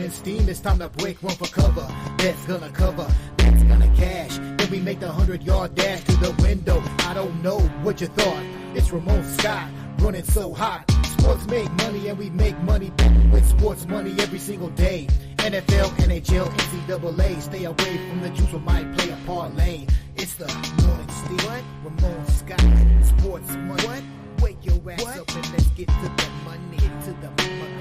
morning steam, it's time to break one for cover. That's gonna cover, that's gonna cash. Then we make the 100-yard dash to the window. I don't know what you thought. It's Ramon Scott, running so hot. Sports make money and we make money with sports money every single day. NFL, NHL, NCAA. Stay away from the juice, we might play a parlay. It's the morning steam. What? Ramon Scott, sports money. What? Wake your ass up and let's get to the money. Get to the money.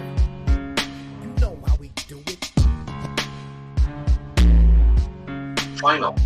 You know how we do it. Final.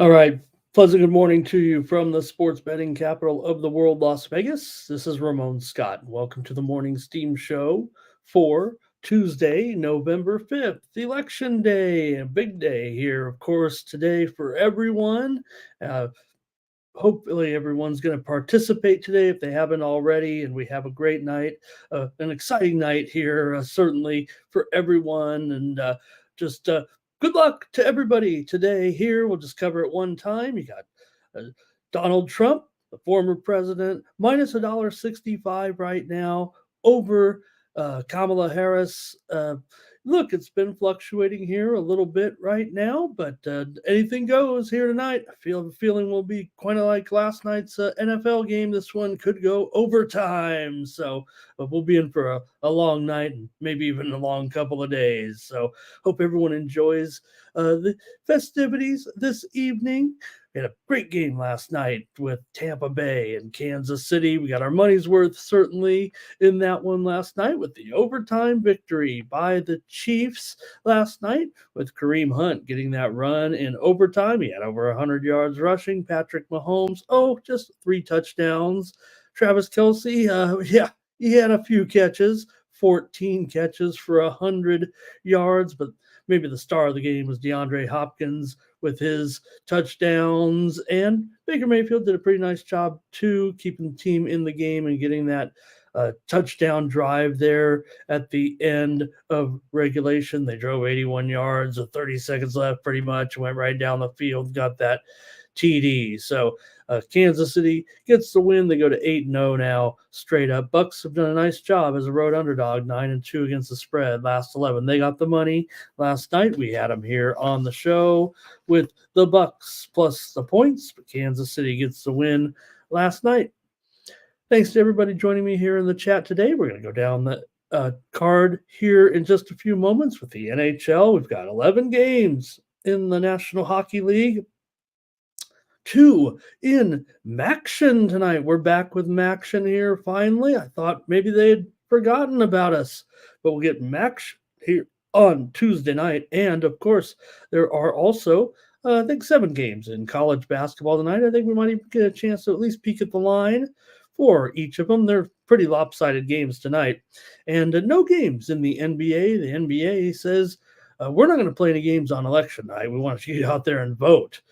All right. Pleasant good morning to you from the sports betting capital of the world, Las Vegas. This is Ramon Scott. Welcome to the Morning Steam Show for Tuesday, November 5th, Election Day. A big day here, of course, today for everyone. Hopefully everyone's going to participate today if they haven't already, and we have a great night, an exciting night here, certainly for everyone, and just good luck to everybody today here. We'll just cover it one time. You got Donald Trump, the former president, minus $1.65 right now over Kamala Harris. Look, it's been fluctuating here a little bit right now, but anything goes here tonight. I feel the feeling will be kind of like last night's NFL game. This one could go overtime. So we'll be in for a long night and maybe even a long couple of days. So hope everyone enjoys the festivities this evening. We had a great game last night with Tampa Bay and Kansas City. We got our money's worth certainly in that one last night with the overtime victory by the Chiefs last night, with Kareem Hunt getting that run in overtime. He had over 100 yards rushing. Patrick Mahomes, just 3 touchdowns. Travis Kelce, he had a few catches, 14 catches for 100 yards, but maybe the star of the game was DeAndre Hopkins with his touchdowns, and Baker Mayfield did a pretty nice job too, keeping the team in the game and getting that touchdown drive there at the end of regulation. They drove 81 yards with 30 seconds left pretty much, went right down the field, got that TD. So Kansas City gets the win. They go to 8-0 now, straight up. Bucks have done a nice job as a road underdog, 9-2 against the spread. Last 11, they got the money. Last night we had them here on the show with the Bucks plus the points, but Kansas City gets the win last night. Thanks to everybody joining me here in the chat today. We're going to go down the card here in just a few moments with the NHL. We've got 11 games in the National Hockey League. 2 in Maction tonight. We're back with Maction here finally. I thought maybe they had forgotten about us, but we'll get Maction here on Tuesday night. And of course, there are also, I think, 7 games in college basketball tonight. I think we might even get a chance to at least peek at the line for each of them. They're pretty lopsided games tonight. And no games in the NBA. The NBA says, we're not going to play any games on election night. We want you to get out there and vote.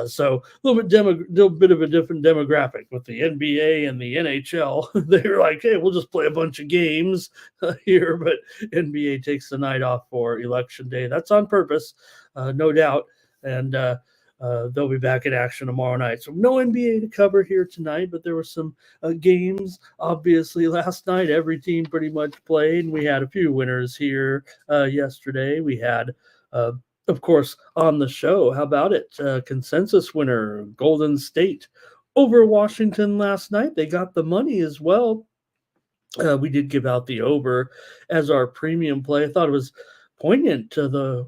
So a little bit of a different demographic with the NBA and the NHL. They're like, hey, we'll just play a bunch of games here, but NBA takes the night off for election day. That's on purpose, no doubt. And they'll be back in action tomorrow night. So no NBA to cover here tonight, but there were some games, obviously, last night. Every team pretty much played, and we had a few winners here yesterday. We had of course, on the show, how about it? Consensus winner, Golden State over Washington last night. They got the money as well. We did give out the over as our premium play. I thought it was poignant to the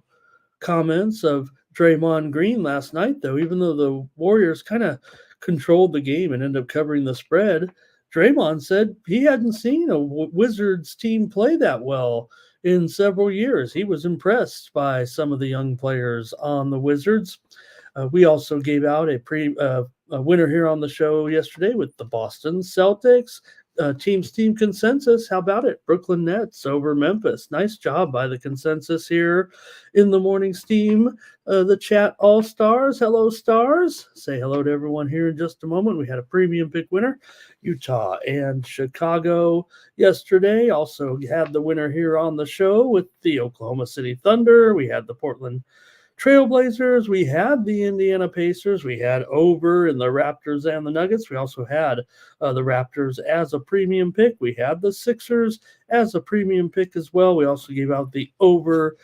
comments of Draymond Green last night, though. Even though the Warriors kind of controlled the game and ended up covering the spread, Draymond said he hadn't seen a Wizards team play that well in several years. He was impressed by some of the young players on the Wizards. We also gave out a winner here on the show yesterday with the Boston Celtics. Team consensus. How about it? Brooklyn Nets over Memphis. Nice job by the consensus here in the morning steam. The chat all stars. Hello, stars. Say hello to everyone here in just a moment. We had a premium pick winner, Utah and Chicago yesterday. Also had the winner here on the show with the Oklahoma City Thunder. We had the Portland Trailblazers, we had the Indiana Pacers, we had over in the Raptors and the Nuggets. We also had the Raptors as a premium pick. We had the Sixers as a premium pick as well. We also gave out the over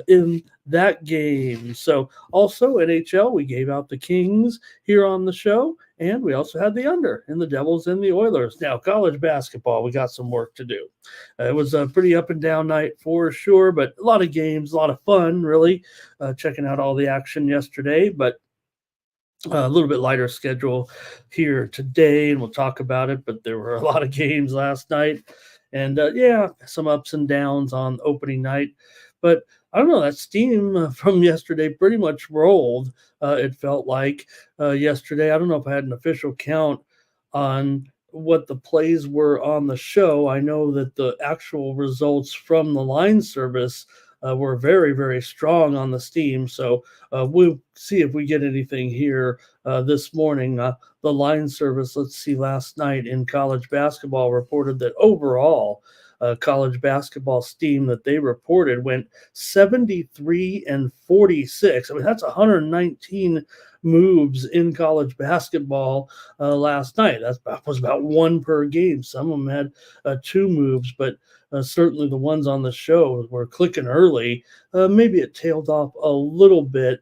in that game. So also NHL, we gave out the Kings here on the show, and we also had the under in the Devils and the Oilers. Now, college basketball, we got some work to do. It was a pretty up and down night for sure, but a lot of games, a lot of fun, really, checking out all the action yesterday. But a little bit lighter schedule here today, and we'll talk about it. But there were a lot of games last night, and yeah, some ups and downs on opening night. But I don't know, that steam from yesterday pretty much rolled. It felt like yesterday. I don't know if I had an official count on what the plays were on the show. I know that the actual results from the line service were very, very strong on the steam. So we'll see if we get anything here this morning. The line service, let's see, last night in college basketball reported that overall college basketball steam that they reported went 73 and 46. I mean, that's 119 moves in college basketball last night. That was about one per game. Some of them had two moves, but certainly the ones on the show were clicking early. Maybe it tailed off a little bit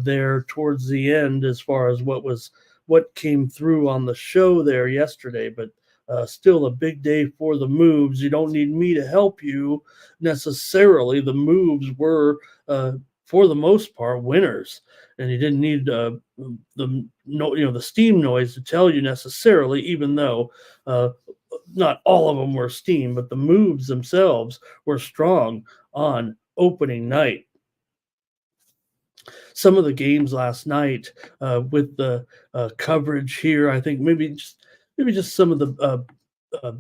there towards the end as far as what came through on the show there yesterday, but still a big day for the moves. You don't need me to help you necessarily. The moves were, for the most part, winners, and you didn't need the steam noise to tell you necessarily. Even though not all of them were steam, but the moves themselves were strong on opening night. Some of the games last night with the coverage here, I think maybe just some of the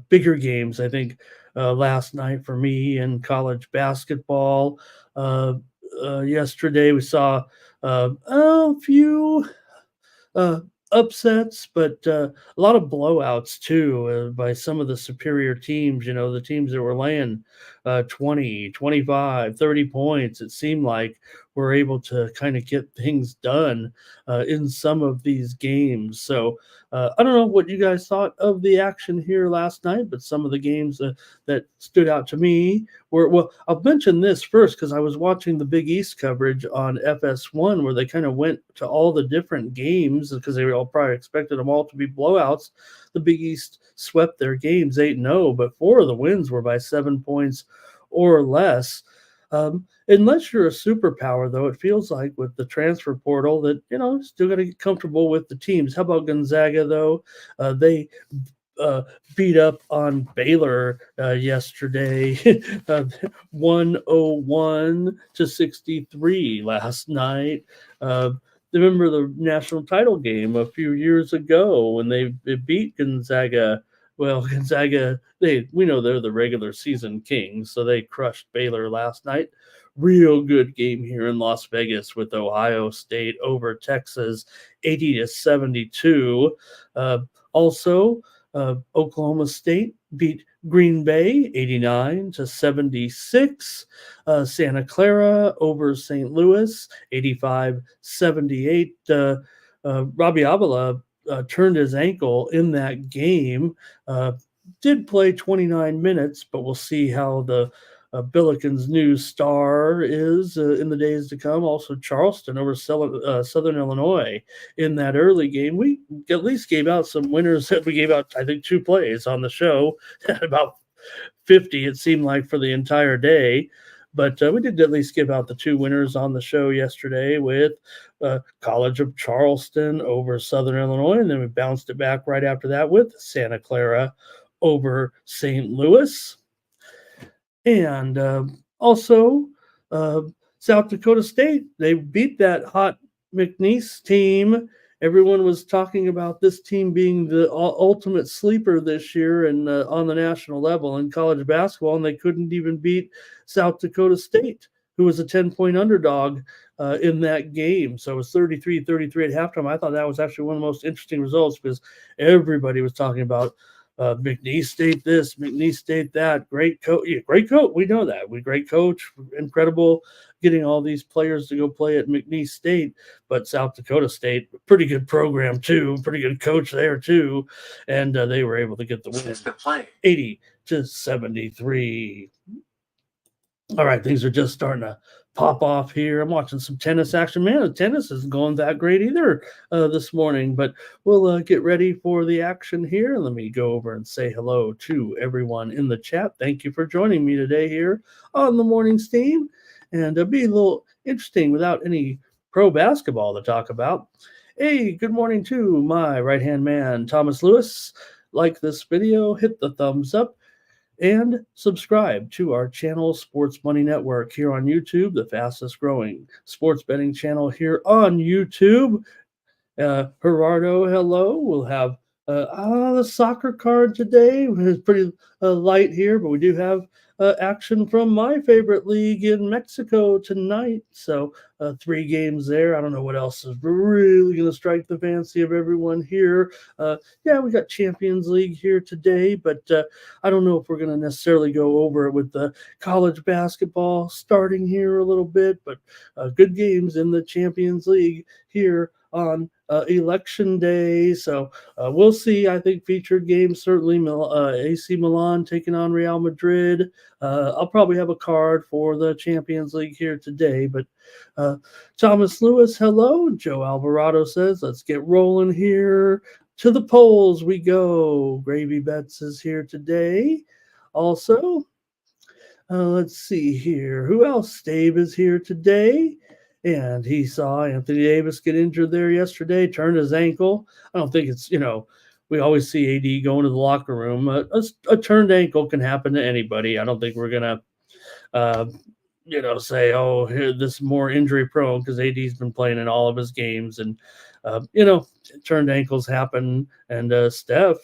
bigger games. I think last night for me in college basketball. Yesterday we saw a few uh, upsets, but a lot of blowouts too by some of the superior teams. The teams that were laying 20, 25, 30 points, it seemed like were able to kind of get things done in some of these games. So I don't know what you guys thought of the action here last night, but some of the games that stood out to me well, I'll mention this first because I was watching the Big East coverage on FS1 where they kind of went to all the different games because they all probably expected them all to be blowouts. The Big East swept their games 8-0, but 4 of the wins were by 7 points or less. Unless you're a superpower, though, it feels like with the transfer portal that, still got to get comfortable with the teams. How about Gonzaga, though? They beat up on Baylor yesterday, 101 to 63 last night. Remember the national title game a few years ago when they beat Gonzaga? Well, Gonzaga, we know they're the regular season kings, so they crushed Baylor last night. Real good game here in Las Vegas with Ohio State over Texas, 80 to 72. Also, Oklahoma State beat Green Bay 89 to 76. Santa Clara over St. Louis 85-78. Robbie Avila turned his ankle in that game. Did play 29 minutes, but we'll see how the Billiken's new star is in the days to come. Also, Charleston over Southern Illinois in that early game. We at least gave out some winners. We gave out, I think, 2 plays on the show at about 50, it seemed like, for the entire day. But we did at least give out the 2 winners on the show yesterday with College of Charleston over Southern Illinois. And then we bounced it back right after that with Santa Clara over St. Louis. And also, uh, South Dakota State, they beat that hot McNeese team. Everyone was talking about this team being the ultimate sleeper this year and on the national level in college basketball, and they couldn't even beat South Dakota State, who was a 10-point underdog in that game. So it was 33-33 at halftime. I thought that was actually one of the most interesting results because everybody was talking about McNeese State this, McNeese State that. Great coach, yeah, great coach. We know that. Great coach, incredible getting all these players to go play at McNeese State. But South Dakota State, pretty good program too, pretty good coach there too, and they were able to get the win, 80-73. All right, things are just starting to pop off here. I'm watching some tennis action. Man, the tennis isn't going that great either this morning, but we'll get ready for the action here. Let me go over and say hello to everyone in the chat. Thank you for joining me today here on the morning steam. And be a little interesting without any pro basketball to talk about. Hey, good morning to my right hand man, Thomas Lewis. Like this video, hit the thumbs up and subscribe to our channel, Sports Money Network, here on YouTube, the fastest growing sports betting channel here on YouTube. Gerardo, hello. We'll have the soccer card today. It's pretty light here, but we do have action from my favorite league in Mexico tonight. So 3 games there. I don't know what else is really going to strike the fancy of everyone here. Yeah, we got Champions League here today, but I don't know if we're going to necessarily go over it with the college basketball starting here a little bit, but good games in the Champions League here on election day. So we'll see. I think featured games, certainly AC Milan taking on Real Madrid. I'll probably have a card for the Champions League here today. But Thomas Lewis, hello. Joe Alvarado says, let's get rolling here. To the polls we go. Gravy Bets is here today. Also, let's see here. Who else? Dave is here today. And he saw Anthony Davis get injured there yesterday, turned his ankle. I don't think it's, we always see AD going to the locker room. A turned ankle can happen to anybody. I don't think we're going to, say, oh, here, this is more injury prone because AD's been playing in all of his games. And, turned ankles happen. And Steph,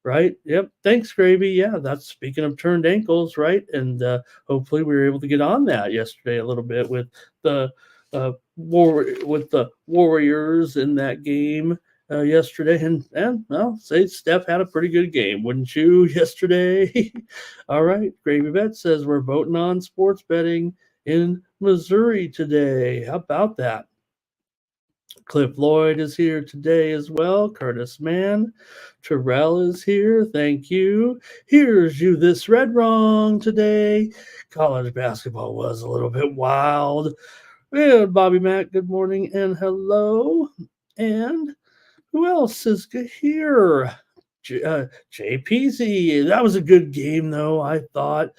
right? Yep. Thanks, Gravy. Yeah, that's speaking of turned ankles, right? And hopefully we were able to get on that yesterday a little bit with the Warriors in that game yesterday. And well, say Steph had a pretty good game, wouldn't you, yesterday? All right. Gravy Bet says we're voting on sports betting in Missouri today. How about that? Cliff Lloyd is here today as well. Curtis Mann. Terrell is here. Thank you. Here's you this read wrong today. College basketball was a little bit wild. And Bobby Mack, good morning and hello. And who else is here? JPZ. That was a good game, though, I thought.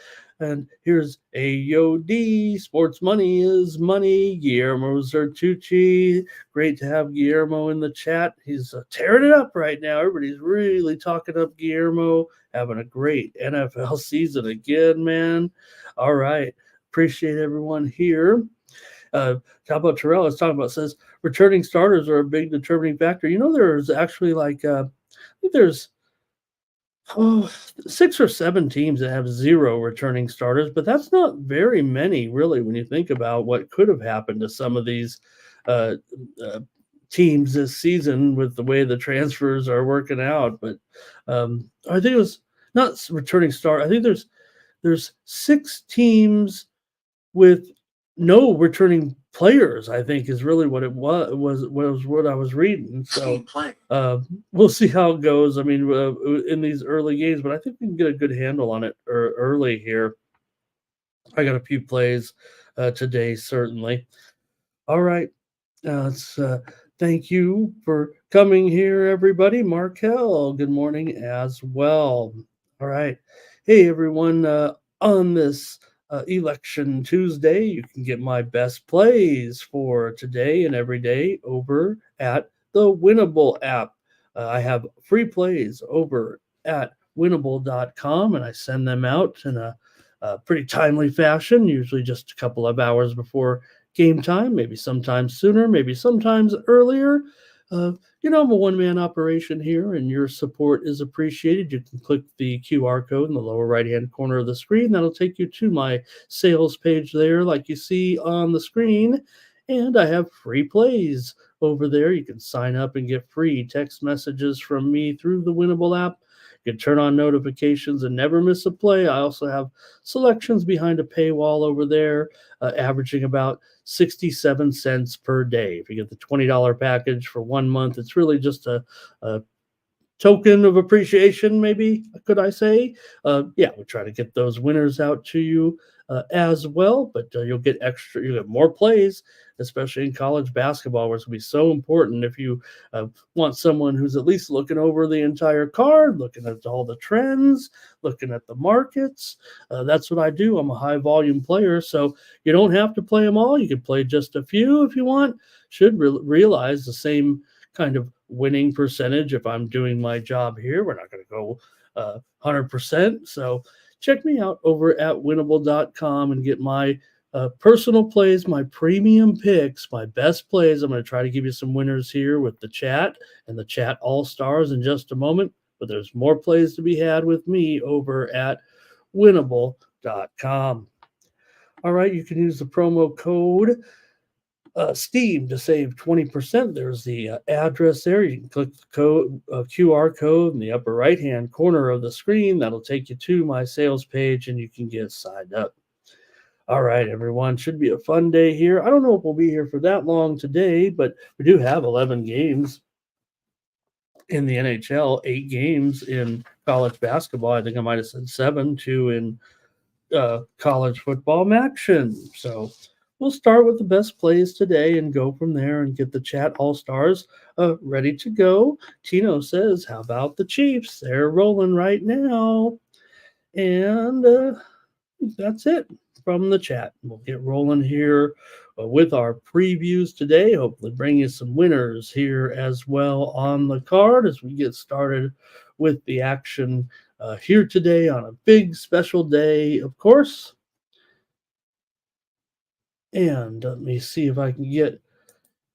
And here's AOD. Sports money is money. Guillermo Zertucci. Great to have Guillermo in the chat. He's tearing it up right now. Everybody's really talking up Guillermo. Having a great NFL season again, man. All right. Appreciate everyone here. How about Terrell is talking about, says returning starters are a big determining factor. There's actually I think there's 6 or 7 teams that have 0 returning starters, but that's not very many, really, when you think about what could have happened to some of these uh, teams this season with the way the transfers are working out. But I think it was not returning start. I think there's 6 teams with no returning players, I think, is really what it was what I was reading. So we'll see how it goes. I mean, in these early games, but I think we can get a good handle on it early here. I got a few plays today, certainly. All right. Thank you for coming here, everybody. Markel, good morning as well. All right. Hey, everyone. On this Election Tuesday, you can get my best plays for today and every day over at the Winnable app. I have free plays over at winnable.com, and I send them out in a pretty timely fashion, usually just a couple of hours before game time, maybe sometimes sooner, maybe sometimes earlier. Uh, I'm a one-man operation here, and your support is appreciated. You can click the QR code in the lower right-hand corner of the screen. That'll take you to my sales page there, like you see on the screen. And I have free plays over there. You can sign up and get free text messages from me through the Winnable app. You can turn on notifications and never miss a play. I also have selections behind a paywall over there, averaging about 67 cents per day. If you get the $20 package for 1 month, it's really just a token of appreciation, maybe could I say? Yeah, we try to get those winners out to you as well, but you'll get more plays, especially in college basketball, where it's going to be so important. If you want someone who's at least looking over the entire card, looking at all the trends, looking at the markets, that's what I do. I'm a high volume player, so you don't have to play them all. You can play just a few if you want. Should realize the same kind of winning percentage if I'm doing my job here. We're not going to go 100%. So check me out over at winnable.com and get my personal plays, my premium picks, my best plays. I'm going to try to give you some winners here with the chat and the chat all stars in just a moment. But there's more plays to be had with me over at winnable.com. All right, you can use the promo code Steam to save 20%. There's the address there. You can click the QR code in the upper right hand corner of the screen. That'll take you to my sales page and you can get signed up. All right, everyone. Should be a fun day here. I don't know if we'll be here for that long today, but we do have 11 games in the NHL, 8 games in college basketball. I think I might have said 7, 2 in college football action. So we'll start with the best plays today and go from there and get the chat all stars ready to go. Tino says, how about the Chiefs? They're rolling right now. And that's it from the chat. We'll get rolling here with our previews today. Hopefully bring you some winners here as well on the card as we get started with the action here today on a big special day, of course. And let me see if I can get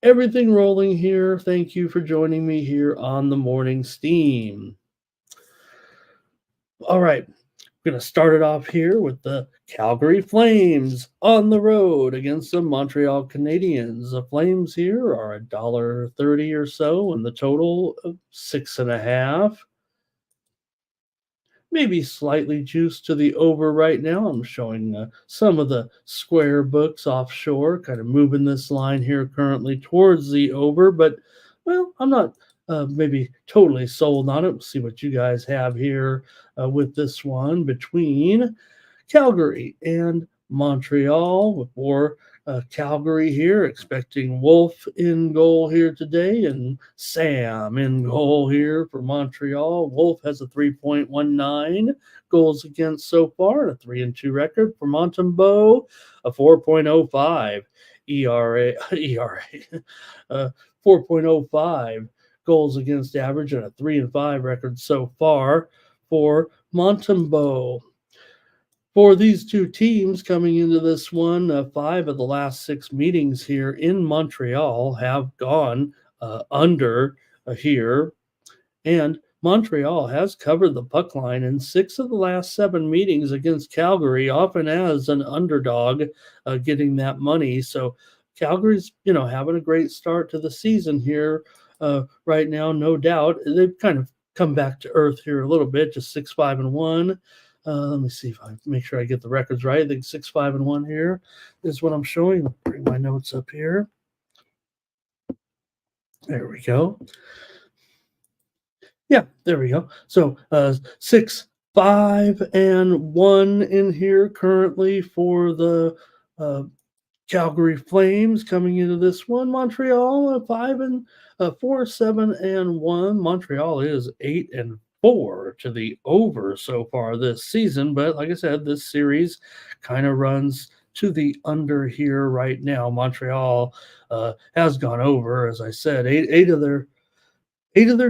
everything rolling here. Thank you for joining me here on the Morning Steam. All right, we're going to start it off here with the Calgary Flames on the road against the Montreal Canadiens. The Flames here are $1.30 or so, and the total of 6.5. Maybe slightly juiced to the over right now. I'm showing some of the square books offshore, kind of moving this line here currently towards the over, but well, I'm not maybe totally sold on it. We'll see what you guys have here with this one between Calgary and Montreal. For Calgary here, expecting Wolf in goal here today and Sam in goal here for Montreal. Wolf has a 3.19 goals against so far, and a 3-2 record. For Montembeault, a 4.05 ERA, 4.05 goals against average, and a 3-5 record so far for Montembeault. For these two teams coming into this one, 5 of the last 6 meetings here in Montreal have gone under here. And Montreal has covered the puck line in 6 of the last 7 meetings against Calgary, often as an underdog, getting that money. So Calgary's, having a great start to the season here right now, no doubt. They've kind of come back to earth here a little bit, just 6-5-1. Let me see if I make sure I get the records right. I think 6-5-1 here is what I'm showing. I'll bring my notes up here. There we go. Yeah, there we go. So 6-5-1 in here currently for the Calgary Flames coming into this one. Montreal 4-7-1. Montreal is 8-4 to the over so far this season, but like I said, this series kind of runs to the under here right now. Montreal has gone over, as I said, eight of their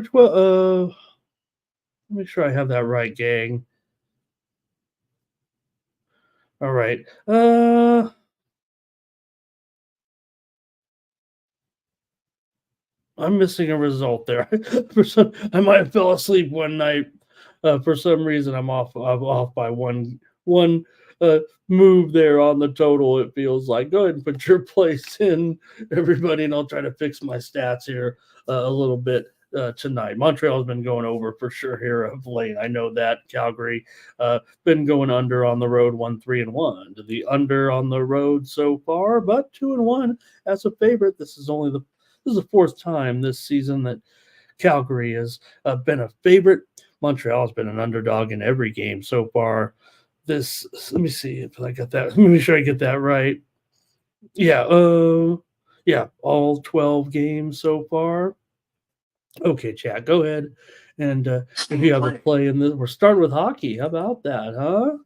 12. Make sure I have that right, gang. All right. I'm missing a result there. I might have fell asleep one night. For some reason, I'm off by one move there on the total. It feels like go ahead and put your place in, everybody, and I'll try to fix my stats here a little bit. Tonight, Montreal's been going over for sure here of late. I know that Calgary been going under on the road, 1-3-1. To the under on the road so far, but 2-1 as a favorite. This is the fourth time this season that Calgary has been a favorite. Montreal has been an underdog in every game so far. Let me see if I got that. Let me make sure I get that right. Yeah, yeah, all 12 games so far. Okay, chat, go ahead. And if you have a play in this, we're starting with hockey. How about that, huh?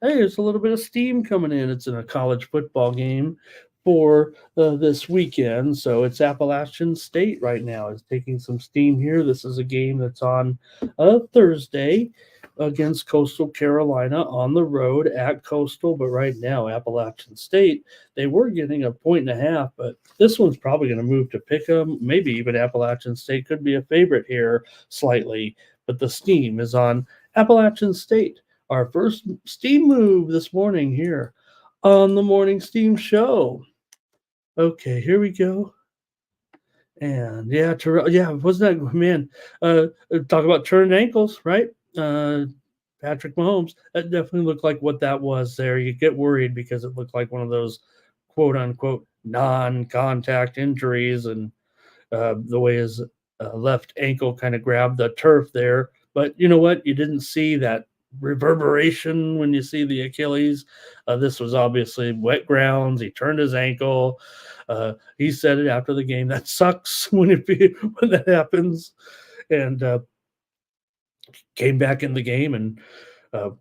Hey, there's a little bit of steam coming in. It's in a college football game for this weekend. So it's Appalachian State right now is taking some steam here. This is a game that's on Thursday against Coastal Carolina on the road at Coastal. But right now, Appalachian State, they were getting a point and a half, but this one's probably going to move to pick 'em. Maybe even Appalachian State could be a favorite here slightly. But the steam is on Appalachian State. Our first steam move this morning here on the Morning Steam Show. Okay, here we go. And yeah, Terrell, yeah, wasn't that man? Talk about turned ankles, right? Patrick Mahomes. That definitely looked like what that was there. You get worried because it looked like one of those quote unquote non-contact injuries, and the way his left ankle kind of grabbed the turf there. But you know what? You didn't see that reverberation when you see the Achilles. This was obviously wet grounds. He turned his ankle. He said it after the game. That sucks when when that happens. And came back in the game and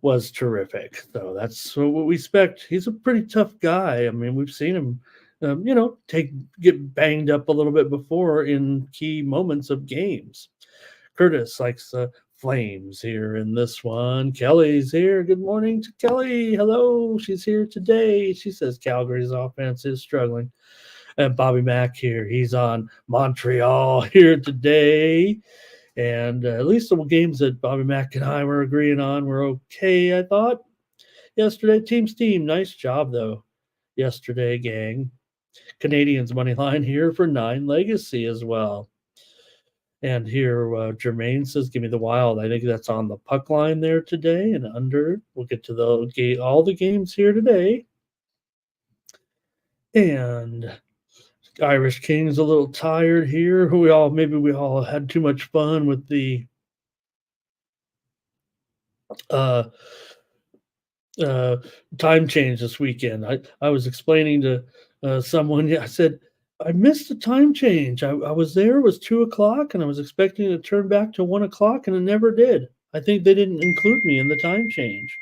was terrific. So that's what we expect. He's a pretty tough guy. I mean, we've seen him, get banged up a little bit before in key moments of games. Curtis likes the Flames here in this one. Kelly's here. Good morning to Kelly. Hello. She's here today. She says Calgary's offense is struggling. And Bobby Mack here. He's on Montreal here today. And at least the games that Bobby Mack and I were agreeing on were okay, I thought. Yesterday, Team Steam. Nice job, though. Yesterday, gang. Canadians money line here for 9 legacy as well. And here, Jermaine says, "Give me the Wild." I think that's on the puck line there today and under. We'll get to all the games here today. And Irish King's a little tired here. Maybe we all had too much fun with the uh, uh, time change this weekend. I was explaining to someone. Yeah, I said I missed the time change. I was there. It was 2 o'clock, and I was expecting to turn back to 1 o'clock, and it never did. I think they didn't include me in the time change.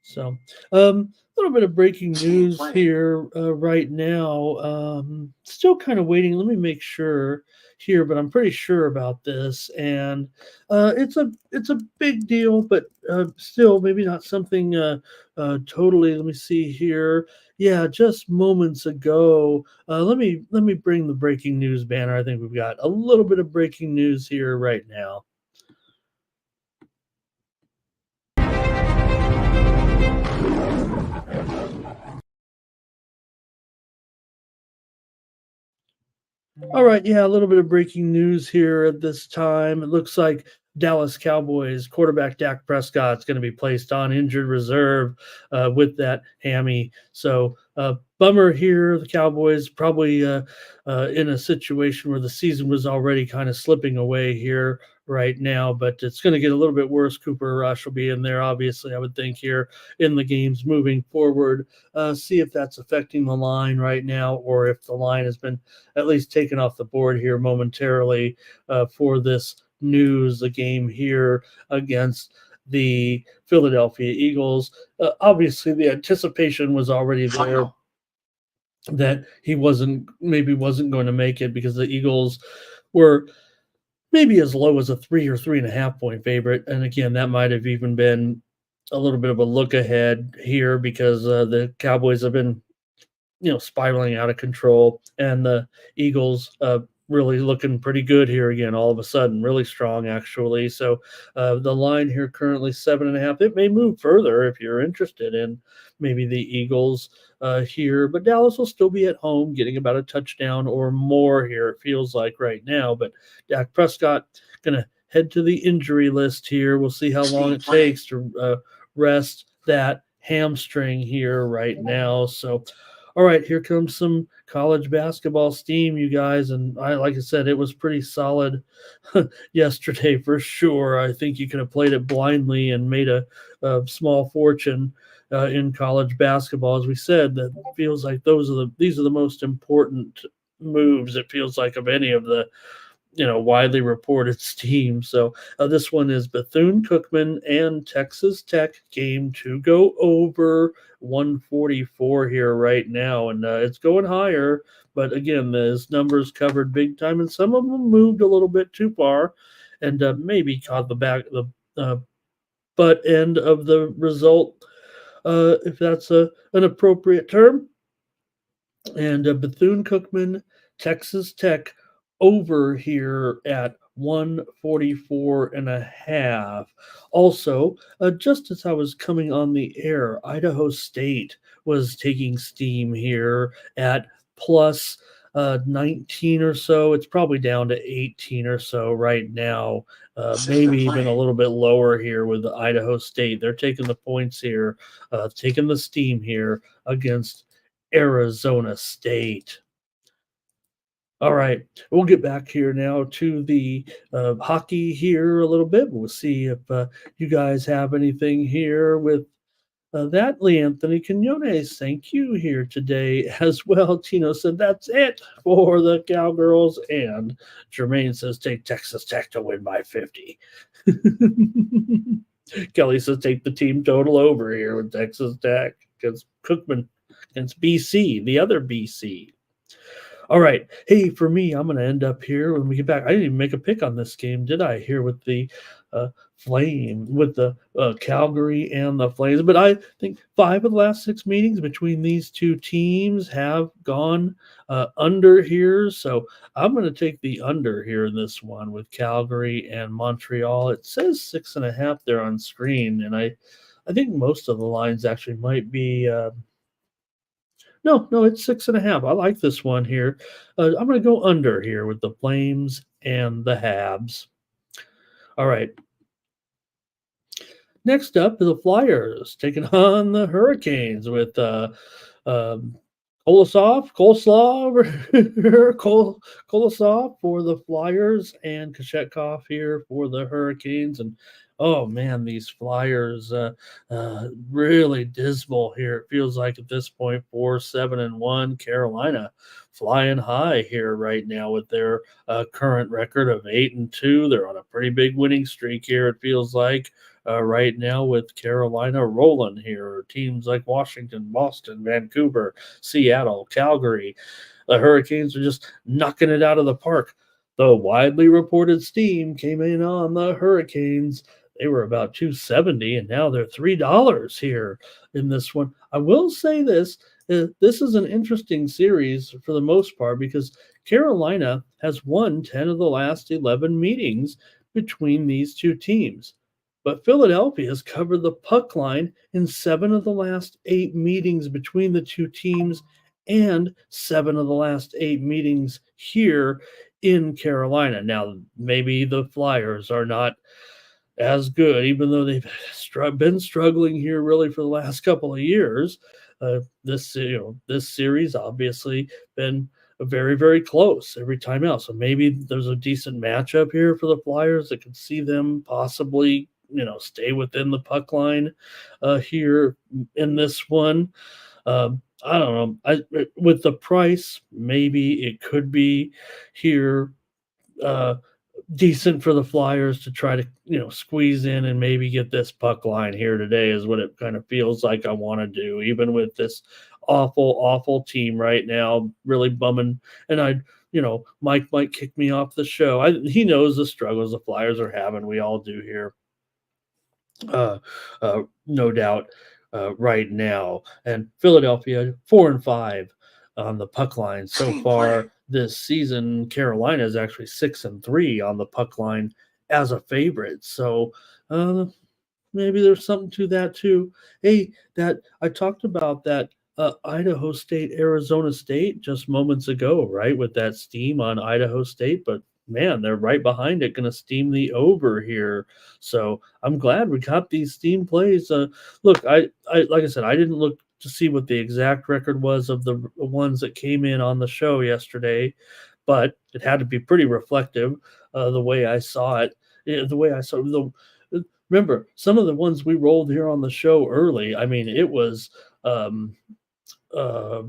So, a little bit of breaking news here right now. Still kind of waiting. Let me make sure here, but I'm pretty sure about this, and it's a big deal, but still maybe not something totally. Let me see here. Yeah, just moments ago. Let me bring the breaking news banner. I think we've got a little bit of breaking news here right now. All right, yeah, a little bit of breaking news here at this time. It looks like Dallas Cowboys quarterback Dak Prescott is going to be placed on injured reserve with that hammy. So, bummer here. The Cowboys probably in a situation where the season was already kind of slipping away here right now, but it's going to get a little bit worse. Cooper Rush will be in there, obviously, I would think, here in the games moving forward. See if that's affecting the line right now, or if the line has been at least taken off the board here momentarily for this news. The game here against the Philadelphia Eagles. Obviously, the anticipation was already there that he wasn't going to make it because the Eagles were maybe as low as a 3 or 3.5 point favorite. And again, that might have even been a little bit of a look ahead here because the Cowboys have been spiraling out of control, and the Eagles really looking pretty good here again. All of a sudden, really strong actually. So the line here currently 7.5. It may move further if you're interested in maybe the Eagles here, but Dallas will still be at home, getting about a touchdown or more here. It feels like right now, but Dak Prescott gonna head to the injury list here. We'll see how long it takes to rest that hamstring here right now. So all right, here comes some college basketball steam, you guys. And like I said, it was pretty solid yesterday for sure. I think you could have played it blindly and made a small fortune in college basketball. As we said, that feels like these are the most important moves. It feels like of any of the widely reported steam. So this one is Bethune Cookman and Texas Tech game to go over 144 here right now, and it's going higher. But again, those numbers covered big time, and some of them moved a little bit too far, and maybe caught the butt end of the result, if that's an appropriate term. And Bethune Cookman, Texas Tech over here at 144 and a half. Also, just as I was coming on the air, Idaho State was taking steam here at plus 19 or so. It's probably down to 18 or so right now. Maybe even a little bit lower here with the Idaho State. They're taking the points here, taking the steam here against Arizona State. All right, we'll get back here now to the hockey here a little bit. We'll see if you guys have anything here with that. Lee Anthony Quinones, thank you here today as well. Tino said that's it for the Cowgirls, and Jermaine says take Texas Tech to win by 50. Kelly says take the team total over here with Texas Tech against Cookman against BC, the other BC. All right. Hey, for me, I'm going to end up here when we get back. I didn't even make a pick on this game, did I? Here with the with the Calgary and the Flames. But I think 5 of the last 6 meetings between these two teams have gone under here. So I'm going to take the under here in this one with Calgary and Montreal. It says 6.5 there on screen, and I think most of the lines actually might be. No, it's 6.5. I like this one here. I'm going to go under here with the Flames and the Habs. All right. Next up is the Flyers taking on the Hurricanes with Kolosov for the Flyers and Kashetkov here for the Hurricanes. And oh man, these Flyers really dismal here. It feels like at this point 4-7-1. Carolina flying high here right now with their current record of 8-2. They're on a pretty big winning streak here. It feels like. Right now with Carolina rolling here. Teams like Washington, Boston, Vancouver, Seattle, Calgary. The Hurricanes are just knocking it out of the park. The widely reported steam came in on the Hurricanes. They were about $2.70, and now they're $3 here in this one. I will say this. This is an interesting series for the most part because Carolina has won 10 of the last 11 meetings between these two teams. But Philadelphia has covered the puck line in 7 of the last 8 meetings between the two teams and 7 of the last 8 meetings here in Carolina. Now, maybe the Flyers are not as good, even though they've been struggling here really for the last couple of years. This series obviously been very, very close every time out. So maybe there's a decent matchup here for the Flyers that could see them possibly stay within the puck line here in this one. I don't know. With the price, maybe it could be here decent for the Flyers to try to squeeze in and maybe get this puck line here today is what it kind of feels like I want to do, even with this awful team right now, really bumming. And Mike might kick me off the show. He knows the struggles the Flyers are having. We all do here. uh, no doubt, right now. And Philadelphia 4-5 on the puck line so Team far play. this season. Carolina is actually 6-3 on the puck line as a favorite. So uh, maybe there's something to that too. Hey, that I talked about that Idaho State, Arizona State just moments ago, right? With that steam on Idaho State, but man, they're right behind it, going to steam the over here. So I'm glad we got these steam plays. Look, I like I said, I didn't look to see what the exact record was of the ones that came in on the show yesterday, but it had to be pretty reflective. The way I saw it, the way I saw the remember some of the ones we rolled here on the show early. I mean, it was um, uh,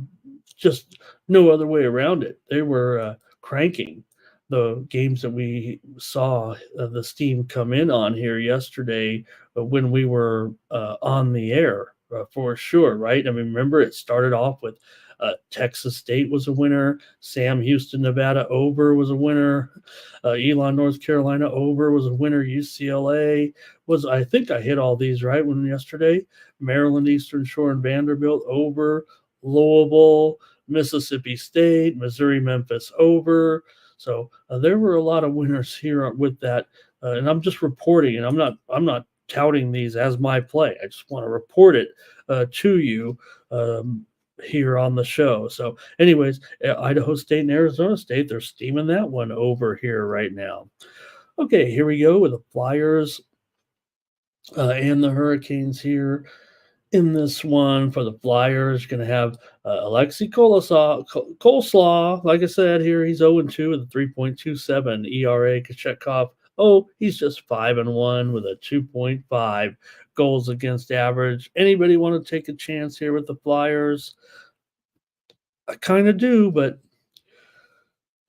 just no other way around it. They were cranking the games that we saw the steam come in on here yesterday when we were on the air for sure, right? I mean, remember it started off with Texas State was a winner, Sam Houston, Nevada over was a winner, Elon, North Carolina over was a winner, UCLA was, I think I hit all these right when yesterday, Maryland, Eastern Shore, and Vanderbilt over, Louisville, Mississippi State, Missouri, Memphis over. So there were a lot of winners here with that, and I'm just reporting, and I'm not touting these as my play. I just want to report it to you here on the show. So, anyways, Idaho State and Arizona State, they're steaming that one over here right now. Okay, here we go with the Flyers and the Hurricanes here in this one for the Flyers. Going to have Alexei Coleslaw. Like I said here, he's 0-2 with a 3.27 ERA. Kachekov, he's just 5-1 with a 2.5 goals against average. Anybody want to take a chance here with the Flyers? I kind of do, but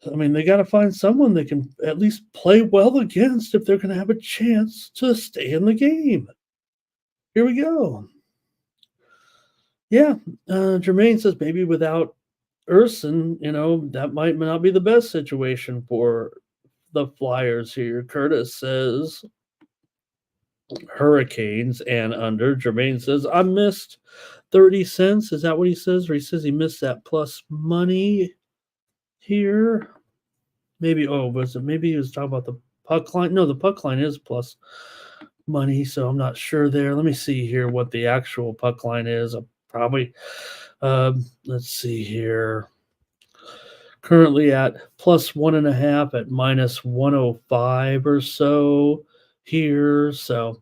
I mean, they got to find someone they can at least play well against if they're going to have a chance to stay in the game. Here we go. Yeah, Jermaine says maybe without Urson, that might not be the best situation for the Flyers here. Curtis says Hurricanes and under. Jermaine says I missed 30 cents. Is that what he says? Or he says he missed that plus money here. Maybe, maybe he was talking about the puck line? No, the puck line is plus money, so I'm not sure there. Let me see here what the actual puck line is. Probably, let's see here. Currently at plus 1.5 at minus 105 or so here. So,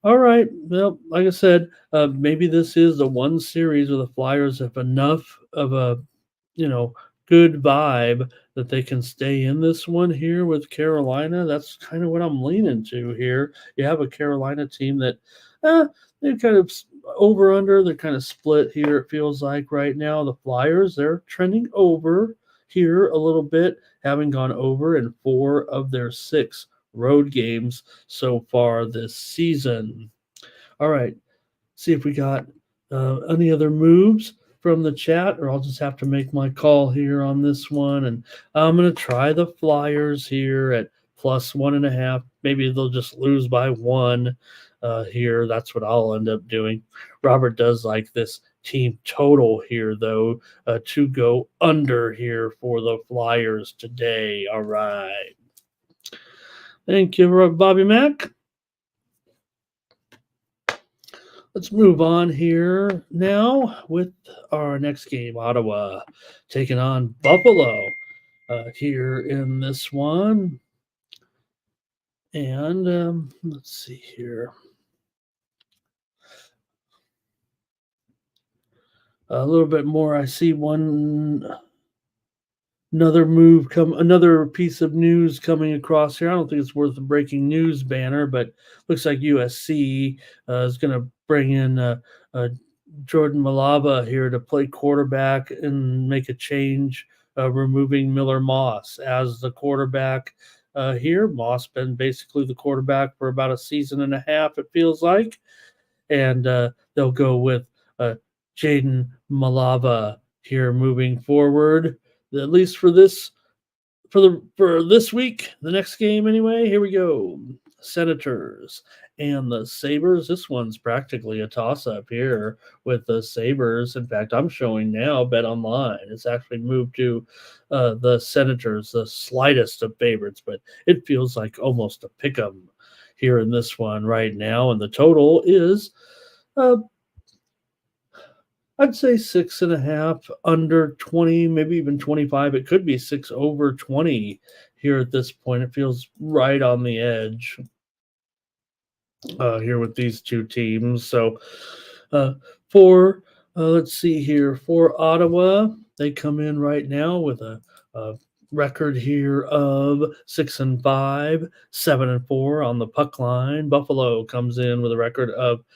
all right. Well, like I said, maybe this is the one series where the Flyers have enough of a, you know, good vibe that they can stay in this one here with Carolina. That's kind of what I'm leaning to here. You have a Carolina team that, they're kind of over under. They're kind of split here. It feels like right now the Flyers they're trending over here a little bit, having gone over in 4 of their 6 road games so far this season. All right, see if we got any other moves from the chat, or I'll just have to make my call here on this one. And I'm going to try the Flyers here at plus 1.5. Maybe they'll just lose by 1 here. That's what I'll end up doing. Robert does like this team total here, though, to go under here for the Flyers today. All right. Thank you, Bobby Mack. Let's move on here now with our next game. Ottawa taking on Buffalo here in this one. And let's see here. A little bit more. I see another piece of news coming across here. I don't think it's worth the breaking news banner, but looks like USC is going to bring in Jordan Malava here to play quarterback and make a change, removing Miller Moss as the quarterback here. Moss been basically the quarterback for about a season and a half, it feels like, and they'll go with Jaden Malava here moving forward, at least for this week, the next game anyway. Here we go. Senators and the Sabres. This one's practically a toss-up here with the Sabres. In fact, I'm showing now Bet Online. It's actually moved to the Senators, the slightest of favorites, but it feels like almost a pick 'em here in this one right now. And the total is I'd say 6.5 under 20, maybe even 25. It could be 6 over 20 here at this point. It feels right on the edge here with these two teams. So uh, for let's see here, for Ottawa, they come in right now with a record here of 6-5, 7-4 on the puck line. Buffalo comes in with a record of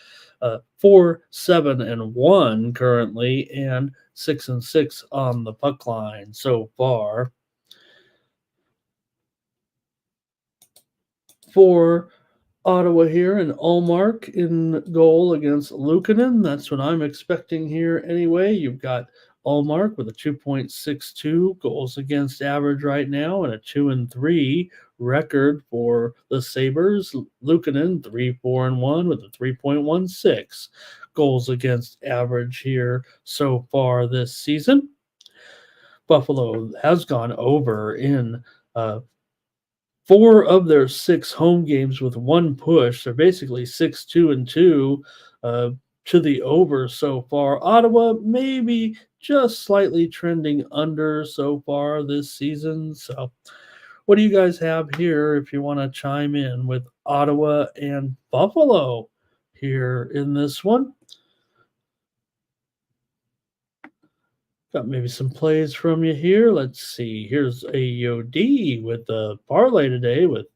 4-7-1 currently, and 6-6 on the puck line so far. For Ottawa here, and Allmark in goal against Luukkonen. That's what I'm expecting here anyway. You've got Allmark with a 2.62 goals against average right now, and a 2-3 record for the Sabres. Luukkonen 3-4-1 with a 3.16 goals against average here so far this season. Buffalo has gone over in 4 of their 6 home games with one push. They're basically 6-2-2 to the over so far. Ottawa maybe just slightly trending under so far this season. So, what do you guys have here if you want to chime in with Ottawa and Buffalo here in this one? Got maybe some plays from you here. Let's see. Here's AOD with the parlay today with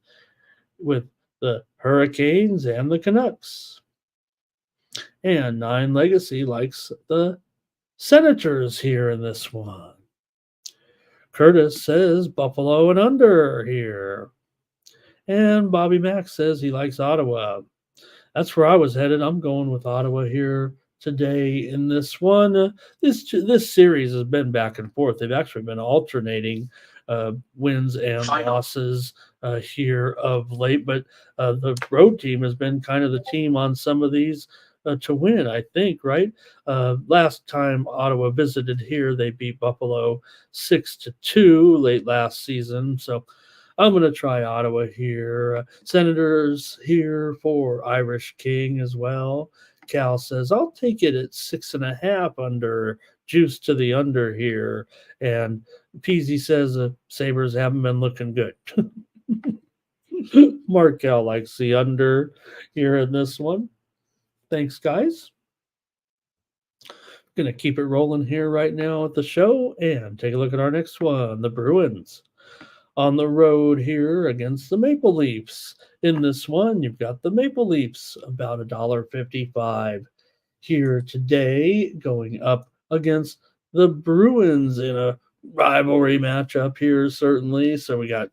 the Hurricanes and the Canucks. And Nine Legacy likes the Senators here in this one. Curtis says Buffalo and under here. And Bobby Mack says he likes Ottawa. That's where I was headed. I'm going with Ottawa here today in this one. This series has been back and forth. They've actually been alternating wins and losses here of late, but the road team has been kind of the team on some of these to win, I think, right? Last time Ottawa visited here, they beat Buffalo 6-2 late last season. So I'm going to try Ottawa here. Senators here for Irish King as well. Cal says, I'll take it at 6.5 under, juice to the under here. And Peasy says Sabres haven't been looking good. Mark Cal likes the under here in this one. Thanks, guys. Going to keep it rolling here right now at the show and take a look at our next one, the Bruins. On the road here against the Maple Leafs. In this one, you've got the Maple Leafs about $1.55 here today, going up against the Bruins in a rivalry matchup here, certainly. So we got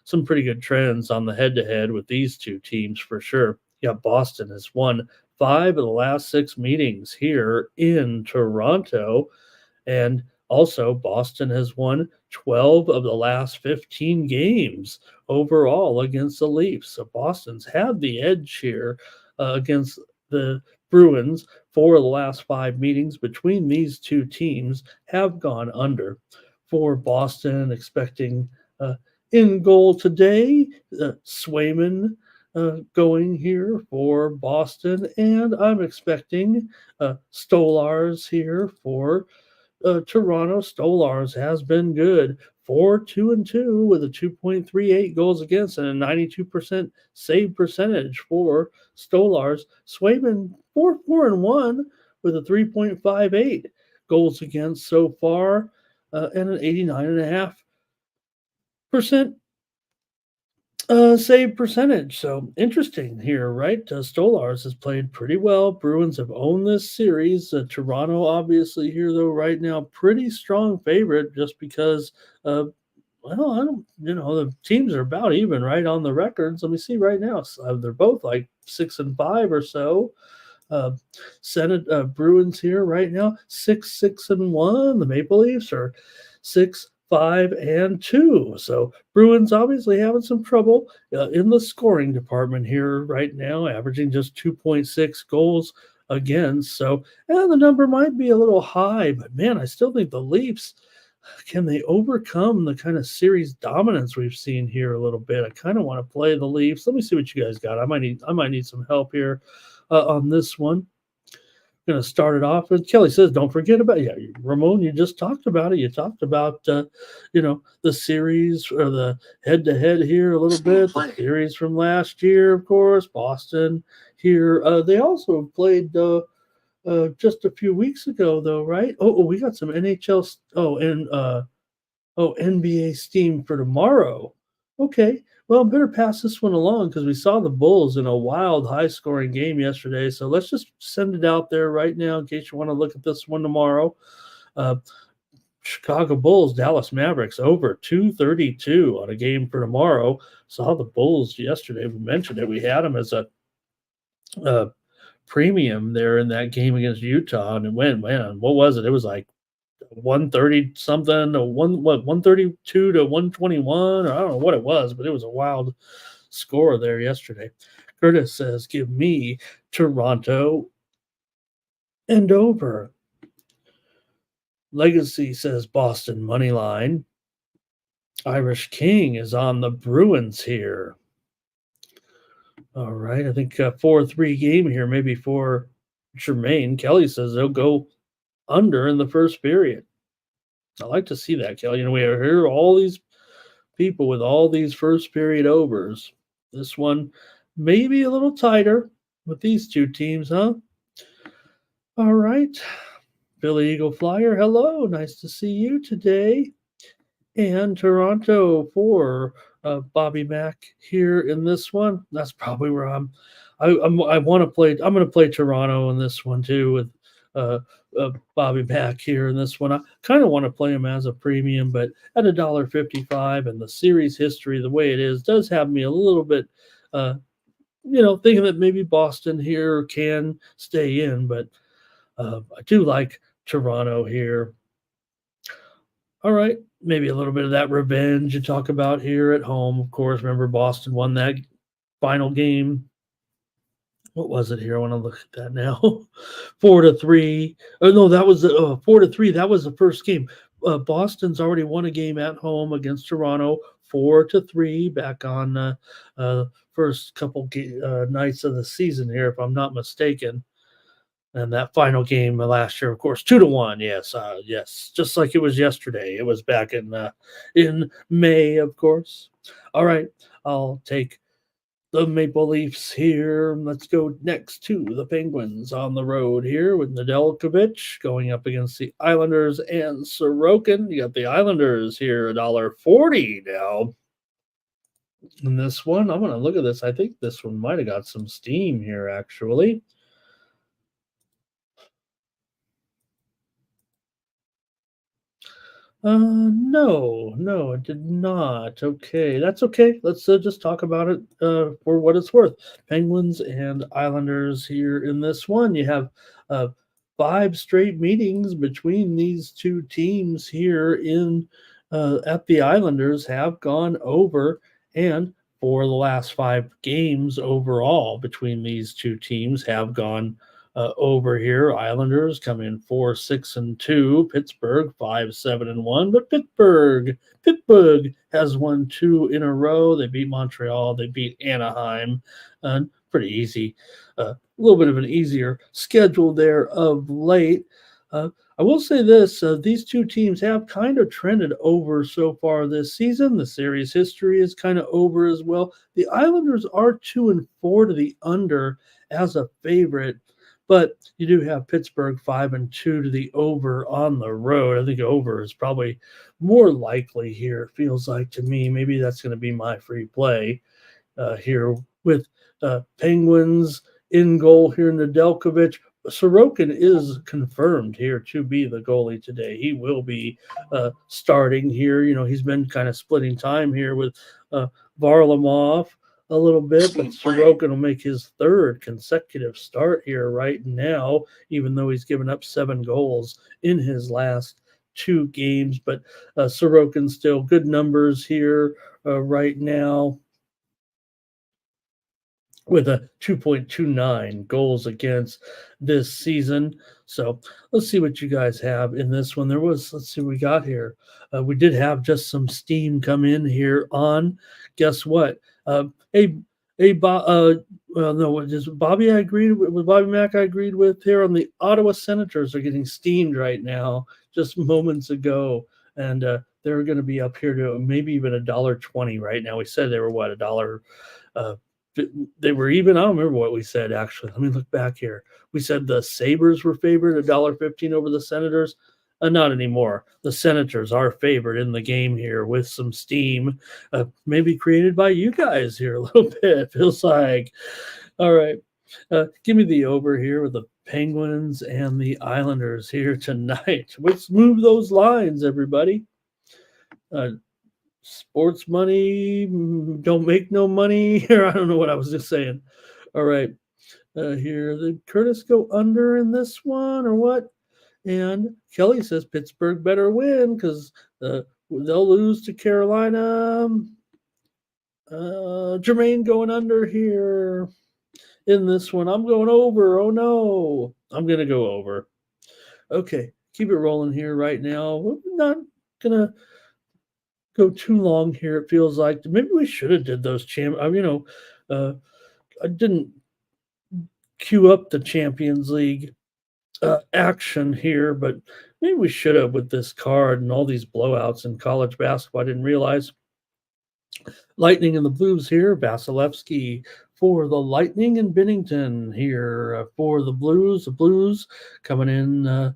some pretty good trends on the head-to-head with these two teams for sure. Yeah, Boston has won 5 of the last 6 meetings here in Toronto, and also Boston has won 12 of the last 15 games overall against the Leafs. So Boston's had the edge here against the Bruins. 4 of the last 5 meetings between these two teams have gone under. For Boston, expecting in goal today, Swayman going here for Boston, and I'm expecting Stolars here for Toronto. Stolars has been good. 4-2-2 with a 2.38 goals against and a 92% save percentage for Stolars. Swayman 4-4-1 with a 3.58 goals against so far and an 89.5% save percentage. So interesting here, right? Stolars has played pretty well. Bruins have owned this series. Toronto, obviously, here though, right now, pretty strong favorite just because, well, I don't, the teams are about even, right, on the records. Let me see right now. So, they're both like 6-5 or so. Bruins here right now 6-6-1. The Maple Leafs are 6-5 5-2. So Bruins obviously having some trouble in the scoring department here right now, averaging just 2.6 goals against. So the number might be a little high, but man, I still think the Leafs, can they overcome the kind of series dominance we've seen here a little bit? I kind of want to play the Leafs. Let me see what you guys got. I might need some help here on this one. Going to start it off. And Kelly says, "Don't forget about Ramon. You just talked about it. You talked about the series or the head-to-head here a little bit. The series from last year, of course, Boston here. They also played." Just a few weeks ago, though, right? We got some NHL. NBA Steam for tomorrow. Okay, well, better pass this one along because we saw the Bulls in a wild, high-scoring game yesterday. So let's just send it out there right now in case you want to look at this one tomorrow. Chicago Bulls, Dallas Mavericks over 232 on a game for tomorrow. Saw the Bulls yesterday. We mentioned it. We had them as a premium there in that game against Utah, and it went, man, what was it? It was like 130 something, or 132 to 121, or I don't know what it was, but it was a wild score there yesterday. Curtis says, "Give me Toronto and over." Legacy says Boston money line. Irish King is on the Bruins here. All right, I think 4-3 game here, maybe for Jermaine. Kelly says they'll go under in the first period. I like to see that, Kelly. We hear all these people with all these first period overs. This one maybe a little tighter with these two teams, huh? All right. Billy Eagle Flyer, hello. Nice to see you today. And Toronto for Bobby Mack here in this one. That's probably where I want to play. I'm going to play Toronto in this one too with Bobby Mack here in this one. I kind of want to play him as a premium, but at $1.55 and the series history the way it is does have me a little bit, thinking that maybe Boston here can stay in, but I do like Toronto here. All right, maybe a little bit of that revenge you talk about here at home. Of course, remember Boston won that final game. What was it here? I want to look at that now. 4-3. Oh no, that was 4-3. That was the first game. Boston's already won a game at home against Toronto, 4-3, back on first couple nights of the season here, if I'm not mistaken. And that final game last year, of course, 2-1. Yes, yes, just like it was yesterday. It was back in May, of course. All right, I'll take the Maple Leafs here. Let's go next to the Penguins on the road here with Nedeljkovic going up against the Islanders and Sorokin. You got the Islanders here, $1.40 now. In this one, I'm going to look at this. I think this one might have got some steam here, actually. No, it did not. Okay, that's okay. Let's just talk about it for what it's worth. Penguins and Islanders here in this one. You have 5 straight meetings between these two teams here in at the Islanders have gone over, and for the last 5 games overall between these two teams have gone over here. Islanders come in 4-6-2. Pittsburgh 5-7-1. But Pittsburgh has won 2 in a row. They beat Montreal. They beat Anaheim. Pretty easy. A little bit of an easier schedule there of late. I will say this, these two teams have kind of trended over so far this season. The series history is kind of over as well. The Islanders are 2-4 to the under as a favorite, but you do have Pittsburgh 5-2 to the over on the road. I think over is probably more likely here, it feels like to me. Maybe that's going to be my free play here with Penguins in goal here in Nedeljkovic. Sorokin is confirmed here to be the goalie today. He will be starting here. He's been kind of splitting time here with Varlamov a little bit, but Sorokin will make his 3rd consecutive start here right now, even though he's given up 7 goals in his last 2 games, but Sorokin still good numbers here right now with a 2.29 goals against this season. So let's see what you guys have in this one. Let's see what we got here. We did have just some steam come in here on, guess what? Hey, well, no, what is Bobby? I agreed with Bobby Mack. I agreed with here on the Ottawa Senators are getting steamed right now, just moments ago, and they're going to be up here to maybe even $1.20 right now. We said they were what, a dollar uh, they were even. I don't remember what we said actually. Let me look back here. We said the Sabres were favored $1.15 over the Senators. Not anymore. The Senators are favored in the game here with some steam, maybe created by you guys here a little bit. Feels like. All right. Give me the over here with the Penguins and the Islanders here tonight. Let's move those lines, everybody. Sports money don't make no money here. I don't know what I was just saying. All right. Here, did Curtis go under in this one or what? And Kelly says Pittsburgh better win because they'll lose to Carolina. Jermaine going under here in this one. I'm going over. Oh no. I'm going to go over. Okay. Keep it rolling here right now. We're not going to go too long here. It feels like maybe we should have did those I didn't queue up the Champions League action here, but maybe we should have with this card and all these blowouts in college basketball. I didn't realize. Lightning and the Blues here. Vasilevsky for the Lightning and Bennington here for the Blues. The Blues coming in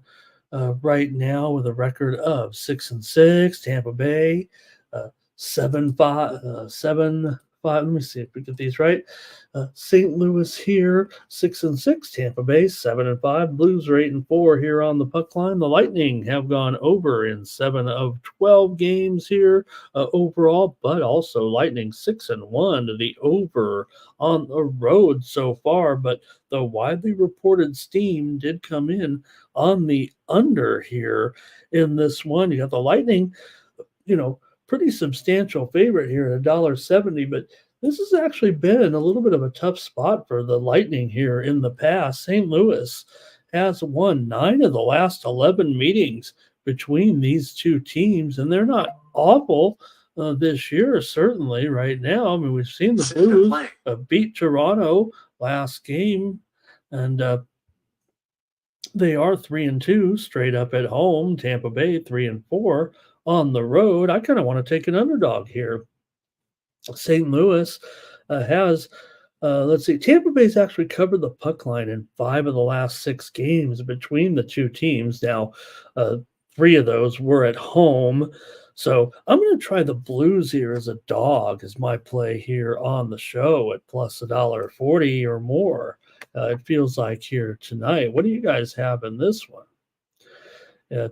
right now with a record of 6-6. Tampa Bay 7-5, 7-5. Let me see if we get these right. St. Louis here 6-6. Tampa Bay 7-5. Blues are 8-4 here on the puck line. The Lightning have gone over in 7 of 12 games here overall, but also Lightning 6-1 to the over on the road so far. But the widely reported steam did come in on the under here in this one. You got the Lightning, pretty substantial favorite here at $1.70, but this has actually been a little bit of a tough spot for the Lightning here in the past. St. Louis has won 9 of the last 11 meetings between these two teams, and they're not awful this year, certainly, right now. I mean, we've seen the Blues beat Toronto last game, and they are 3-2 straight up at home. Tampa Bay 3-4 on the road. I kind of want to take an underdog here. St. Louis has, let's see, Tampa Bay's actually covered the puck line in 5 of the last 6 games between the two teams. Now, 3 of those were at home. So I'm going to try the Blues here as a dog as my play here on the show at plus $1.40 or more. It feels like here tonight. What do you guys have in this one?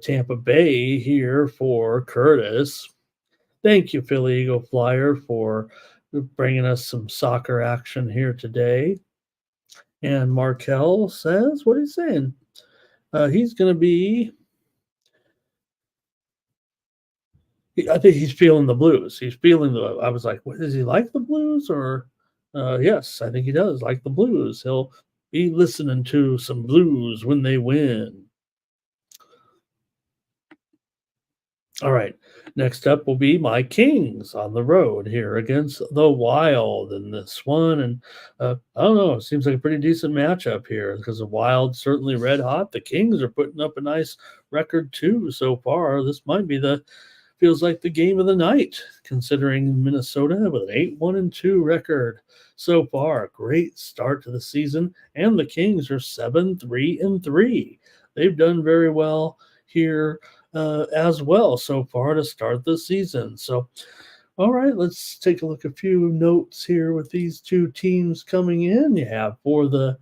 Tampa Bay here for Curtis. Thank you, Philly Eagle Flyer, for bringing us some soccer action here today. And Markel says, what are you saying? He's going to be, I think he's feeling the Blues. I was like, what, does he like the Blues? Or, yes, I think he does like the Blues. He'll be listening to some Blues when they win. All right. Next up will be my Kings on the road here against the Wild in this one. And I don't know. It seems like a pretty decent matchup here because the Wild certainly red hot. The Kings are putting up a nice record too so far. This might be feels like the game of the night considering Minnesota with an 8-1-2 record so far. Great start to the season. And the Kings are 7-3-3. They've done very well here as well so far to start the season. So, all right, let's take a look at a few notes here with these two teams coming in. You have for the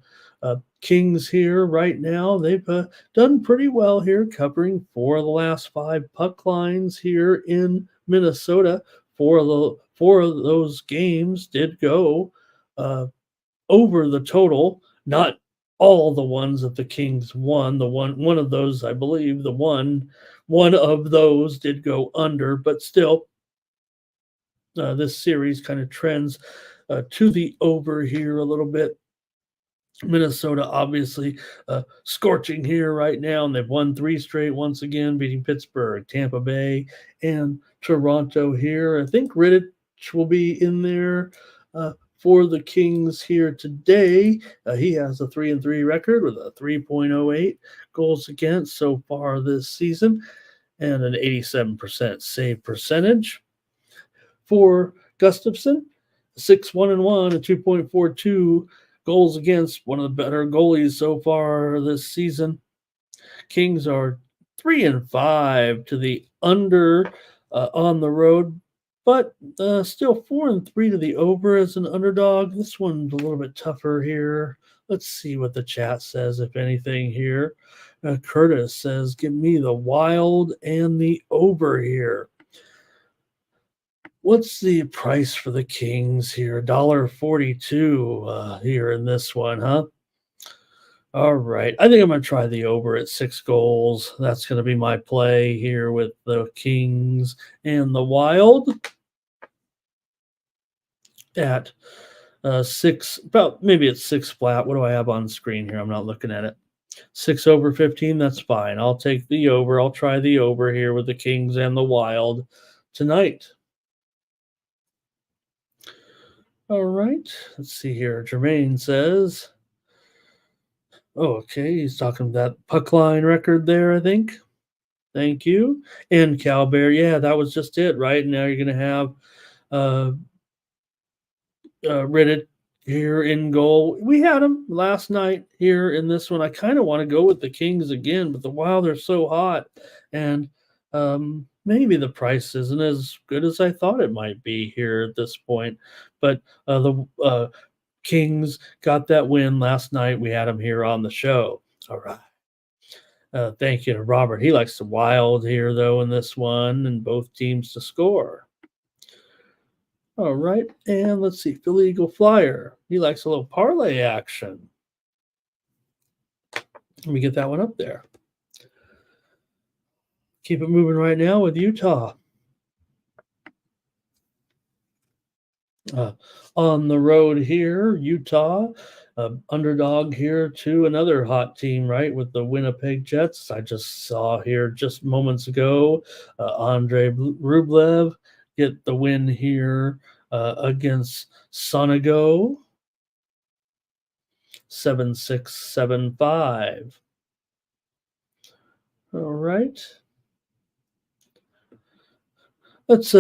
Kings here right now. They've done pretty well here, covering 4 of the last 5 puck lines here in Minnesota. 4 of those games did go over the total, not all the ones that the Kings won. The one of those, I believe, the one of those did go under, but still, this series kind of trends to the over here a little bit. Minnesota obviously scorching here right now, and they've won three straight once again, beating Pittsburgh, Tampa Bay, and Toronto here. I think Rittich will be in there for the Kings here today. He has a 3-3 record with a 3.08 goals against so far this season and an 87% save percentage. For Gustafson, 6-1-1, a 2.42 goals against, one of the better goalies so far this season. Kings are 3-5 to the under on the road, but still 4-3 to the over as an underdog. This one's a little bit tougher here. Let's see what the chat says, if anything here. Curtis says, give me the Wild and the over here. What's the price for the Kings here? $1.42 here in this one, huh? All right. I think I'm going to try the over at 6 goals. That's going to be my play here with the Kings and the Wild at 6, about maybe it's 6 flat. What do I have on screen here? I'm not looking at it. 6 over 15, that's fine. I'll take the over. I'll try the over here with the Kings and the Wild tonight. All right, let's see here. Jermaine says, oh, okay, he's talking that puck line record there, I think. Thank you. And Calbear, yeah, that was just it, right? Now you're going to have Reddit here in goal. We had him last night here in this one. I kind of want to go with the Kings again, but the Wild are so hot. And maybe the price isn't as good as I thought it might be here at this point. But the Kings got that win last night. We had them here on the show. All right. Thank you to Robert. He likes the Wild here, though, in this one, and both teams to score. All right. And let's see. Philly Eagle Flyer. He likes a little parlay action. Let me get that one up there. Keep it moving right now with Utah. On the road here, Utah, underdog here to another hot team, right, with the Winnipeg Jets. I just saw here just moments ago, Andrei Rublev get the win here against Sonego, 7-6, 7-5. All right. Let's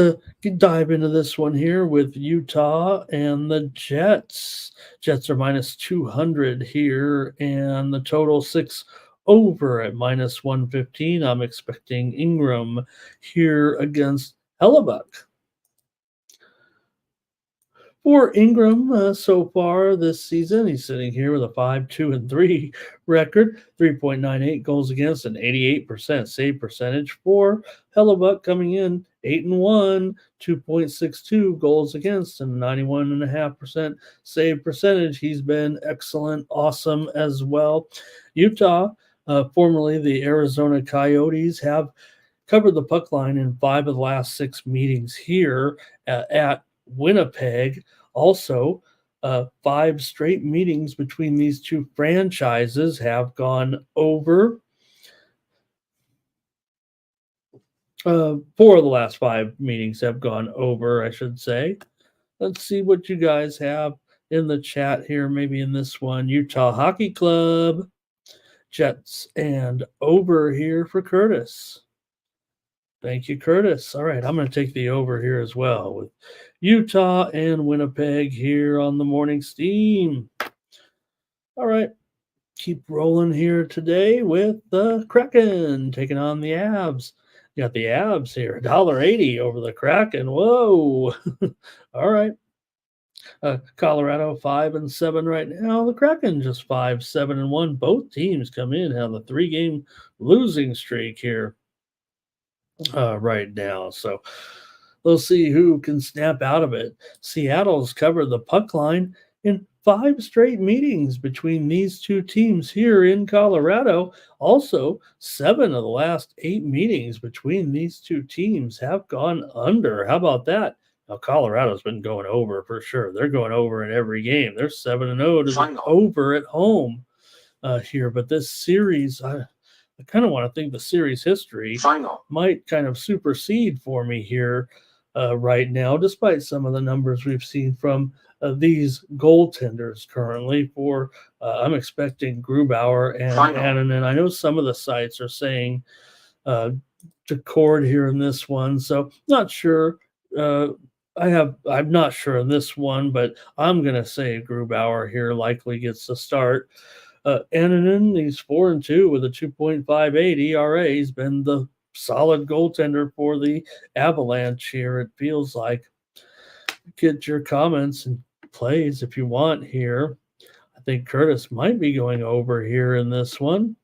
dive into this one here with Utah and the Jets. Jets are minus 200 here, and the total 6 over at minus 115. I'm expecting Ingram here against Hellebuck. For Ingram, so far this season, he's sitting here with a 5-2-3 record, 3.98 goals against, and 88% save percentage. For Hellebuck coming in 8-1, 2.62 goals against, and 91.5% save percentage. He's been excellent, awesome as well. Utah, formerly the Arizona Coyotes, have covered the puck line in 5 of the last 6 meetings here at Winnipeg. Also, 5 straight meetings between these two franchises have gone over. 4 of the last 5 meetings have gone over, I should say. Let's see what you guys have in the chat here, maybe in this one. Utah Hockey Club, Jets, and over here for Curtis. Thank you, Curtis. All right, I'm going to take the over here as well with Utah and Winnipeg here on the morning steam. All right, keep rolling here today with the Kraken taking on the Avs. You got the Avs here, $1.80 over the Kraken. Whoa. All right. Colorado 5-7 right now. The Kraken just 5-7-1. Both teams come in on the 3-game losing streak here right now. So we'll see who can snap out of it. Seattle's covered the puck line in 5 straight meetings between these two teams here in Colorado. Also, 7 of the last 8 meetings between these two teams have gone under. How about that? Now, Colorado's been going over for sure. They're going over in every game. They're 7-0 to the Final. over at home here. But this series, I kind of want to think the series history Final. might kind of supersede for me here right now, despite some of the numbers we've seen from these goaltenders currently. I'm expecting Grubauer and Final. Annunen. I know some of the sites are saying Decord here in this one, so not sure. I'm not sure in this one, but I'm gonna say Grubauer here likely gets the start. Annunen, he's 4-2 with a 2.58 ERA. He's been the solid goaltender for the Avalanche here. It feels like. Get your comments and plays if you want here. I think Curtis might be going over here in this one.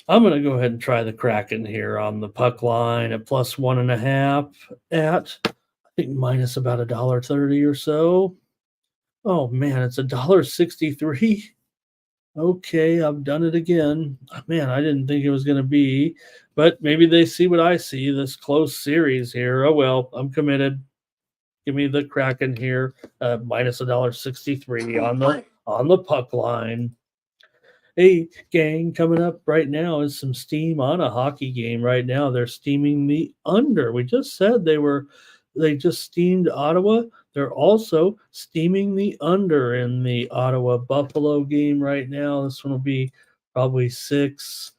I'm going to go ahead and try the Kraken here on the puck line at plus 1.5 at, I think, minus about $1.30 or so. Oh man, it's $1.63. Okay, I've done it again. Man, I didn't think it was going to be, but maybe they see what I see, this close series here. Oh well, I'm committed. Give me the Kraken here, minus $1.63 on the puck line. Hey, gang, coming up right now is some steam on a hockey game right now. They're steaming the under. We just said they just steamed Ottawa. They're also steaming the under in the Ottawa Buffalo game right now. This one will be probably 6.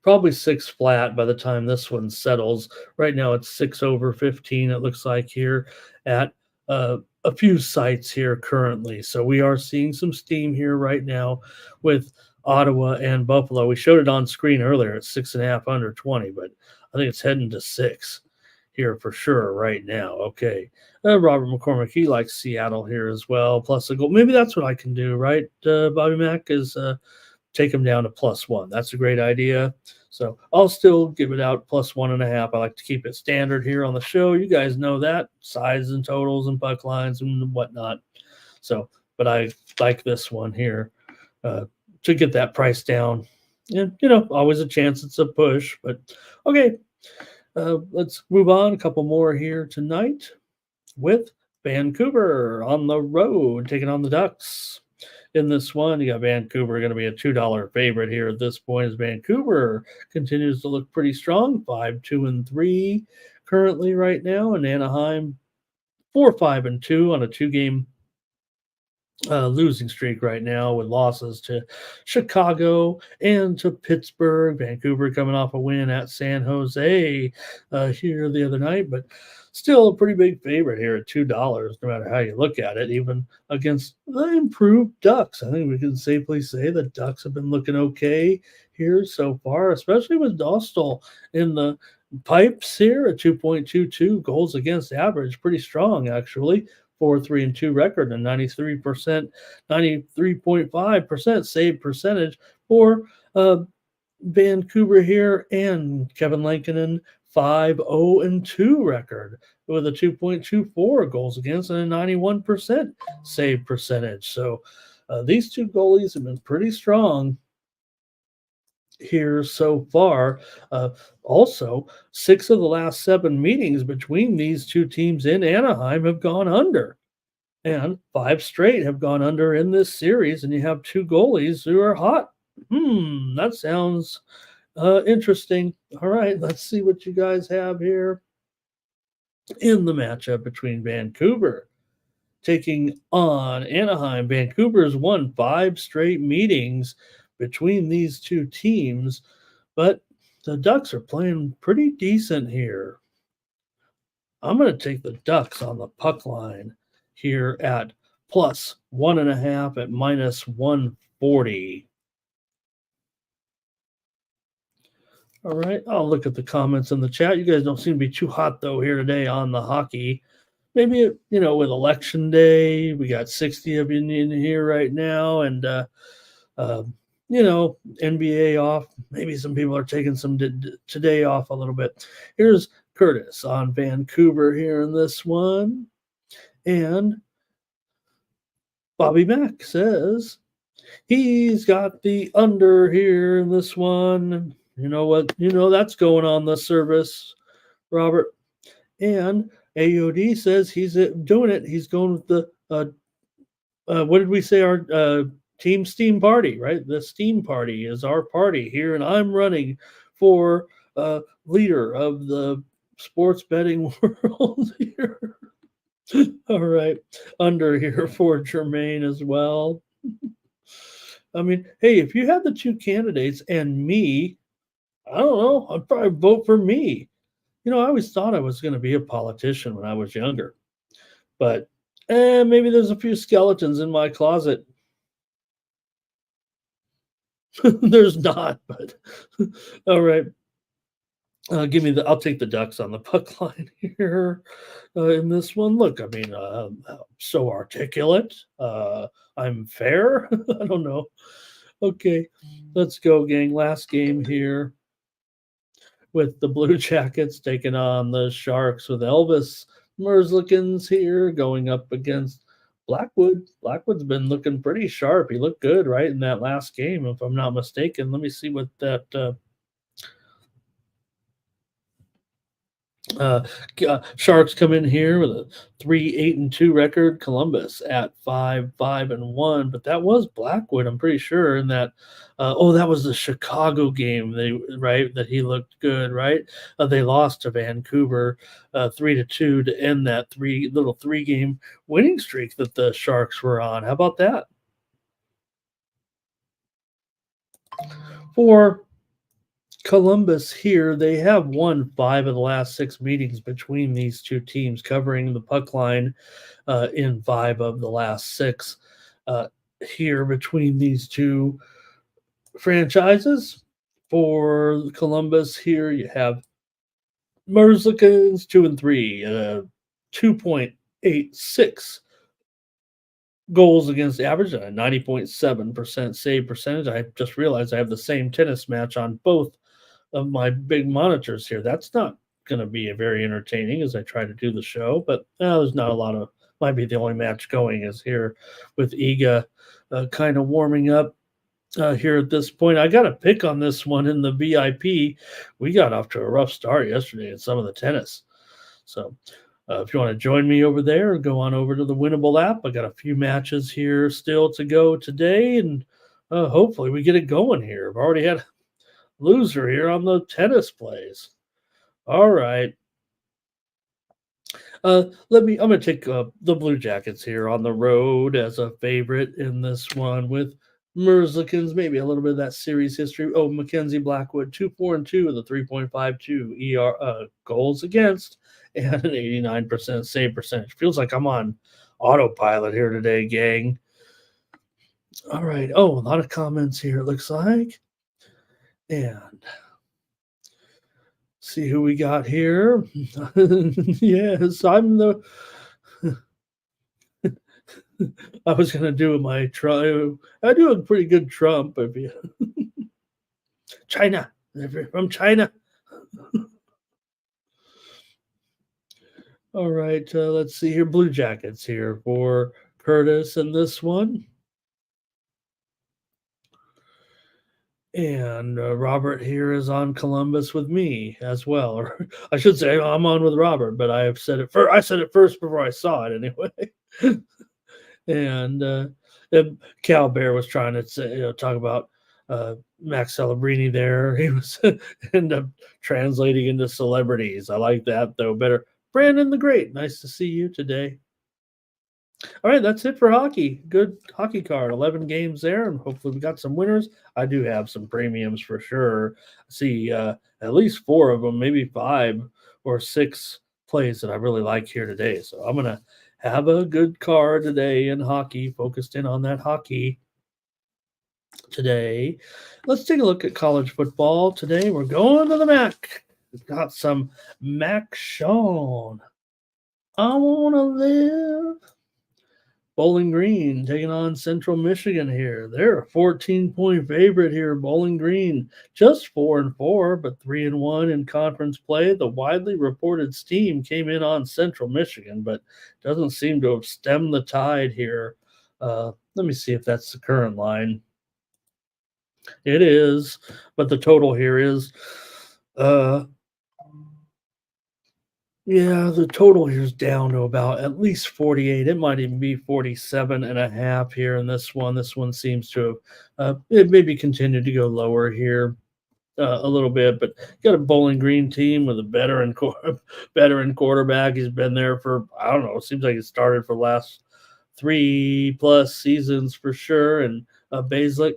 Probably 6 flat by the time this one settles. Right now it's 6 over 15, it looks like here at a few sites here currently. So we are seeing some steam here right now with Ottawa and Buffalo. We showed it on screen earlier at 6.5 under 20, but I think it's heading to 6 here for sure right now. Okay. Robert McCormick, he likes Seattle here as well, plus a goal. Maybe that's what I can do, right, Bobby Mack, is take them down to +1. That's a great idea. So I'll still give it out +1.5. I like to keep it standard here on the show. You guys know that, sides and totals and puck lines and whatnot. So, but I like this one here to get that price down. And, always a chance it's a push. But, okay, let's move on. A couple more here tonight with Vancouver on the road, taking on the Ducks. In this one, you got Vancouver going to be a $2 favorite here at this point, as Vancouver continues to look pretty strong, 5-2-3 currently right now, and Anaheim 4-5-2 on a 2-game losing streak right now with losses to Chicago and to Pittsburgh. Vancouver coming off a win at San Jose here the other night, but still a pretty big favorite here at $2, no matter how you look at it, even against the improved Ducks. I think we can safely say the Ducks have been looking okay here so far, especially with Dostal in the pipes here at 2.22 goals against average. Pretty strong, actually. 4-3-2 record and 93.5% save percentage for Vancouver here, and Kevin Lankinen 5-0-2 record with a 2.24 goals against and a 91% save percentage. So these two goalies have been pretty strong here so far. Also, 6 of the last 7 meetings between these two teams in Anaheim have gone under, and 5 straight have gone under in this series, and you have 2 goalies who are hot. That sounds interesting. All right, let's see what you guys have here in the matchup between Vancouver taking on Anaheim. Vancouver's won 5 straight meetings between these two teams, but the Ducks are playing pretty decent here. I'm going to take the Ducks on the puck line here at +1.5 at -140. All right, I'll look at the comments in the chat. You guys don't seem to be too hot, though, here today on the hockey. Maybe, with election day, we got 60 of you in here right now, and NBA off. Maybe some people are taking some today off a little bit. Here's Curtis on Vancouver here in this one. And Bobby Mack says he's got the under here in this one. You know what? You know that's going on the service, Robert. And AOD says he's doing it. He's going with the what did we say? Our team steam party, right? The steam party is our party here, and I'm running for leader of the sports betting world here. All right, under here for Jermaine as well. I mean, hey, if you have the two candidates and me, I don't know, I'd probably vote for me. You know, I always thought I was going to be a politician when I was younger, but maybe there's a few skeletons in my closet. There's not, but all right. I'll take the Ducks on the puck line here in this one. Look, I mean, so articulate. I'm fair. I don't know. Okay, let's go, gang. Last game here with the Blue Jackets taking on the Sharks with Elvis Merzlikins here going up against Blackwood. Blackwood's been looking pretty sharp. He looked good, right, in that last game, if I'm not mistaken. Let me see what that Sharks come in here with a 3-8-2 record. Columbus at 5-5-1, but that was Blackwood, I'm pretty sure. In that, that was the Chicago game. That he looked good, right? They lost to Vancouver 3-2 to end that three-game winning streak that the Sharks were on. How about that? For Columbus here, they have won 5 of the last 6 meetings between these two teams, covering the puck line in 5 of the last 6 here between these two franchises. For Columbus here, you have Merzlikins 2-3, 2.86 goals against average, and a 90.7% save percentage. I just realized I have the same tennis match on both of my big monitors here. That's not going to be very entertaining as I try to do the show, but there's not a lot of, might be the only match going is here with Iga kind of warming up here at this point. I got a pick on this one in the VIP. We got off to a rough start yesterday in some of the tennis. So if you want to join me over there, go on over to the Winnable app. I got a few matches here still to go today, and hopefully we get it going here. I've already had loser here on the tennis plays. All right. I'm going to take the Blue Jackets here on the road as a favorite in this one with Merzlikins, maybe a little bit of that series history. Oh, Mackenzie Blackwood, 2-4-2 with a 3.52 ER goals against and an 89% save percentage. Feels like I'm on autopilot here today, gang. All right. Oh, a lot of comments here, it looks like. And see who we got here. Yes, I'm the. I was going to do my Trump. I do a pretty good Trump. If you China, from China. All right, let's see here. Blue Jackets here for Curtis in this one. And Robert here is on Columbus with me as well. Or I should say I'm on with Robert, but I have said it first. I said it first before I saw it anyway. And Cal Bear was trying to say, talk about Max Celebrini there. He was end up translating into celebrities. I like that, though, better. Brandon the Great, nice to see you today. All right, that's it for hockey. Good hockey card. 11 games there, and hopefully we got some winners. I do have some premiums for sure. I see at least 4 of them, maybe 5 or 6 plays that I really like here today. So I'm going to have a good card today in hockey, focused in on that hockey today. Let's take a look at college football. Today we're going to the MAC. We've got some Mac Sean. I want to live Bowling Green taking on Central Michigan here. They're a 14-point favorite here. Bowling Green just 4-4, but 3-1 in conference play. The widely reported steam came in on Central Michigan, but doesn't seem to have stemmed the tide here. Let me see if that's the current line. It is, but the total here is uh yeah, the total here is down to about at least 48. It might even be 47 and a half here in this one. This one seems to have it maybe continued to go lower here a little bit, but got a Bowling Green team with a veteran quarterback. He's been there for I don't know. It seems like it started for the last 3+ seasons for sure. And Baszlik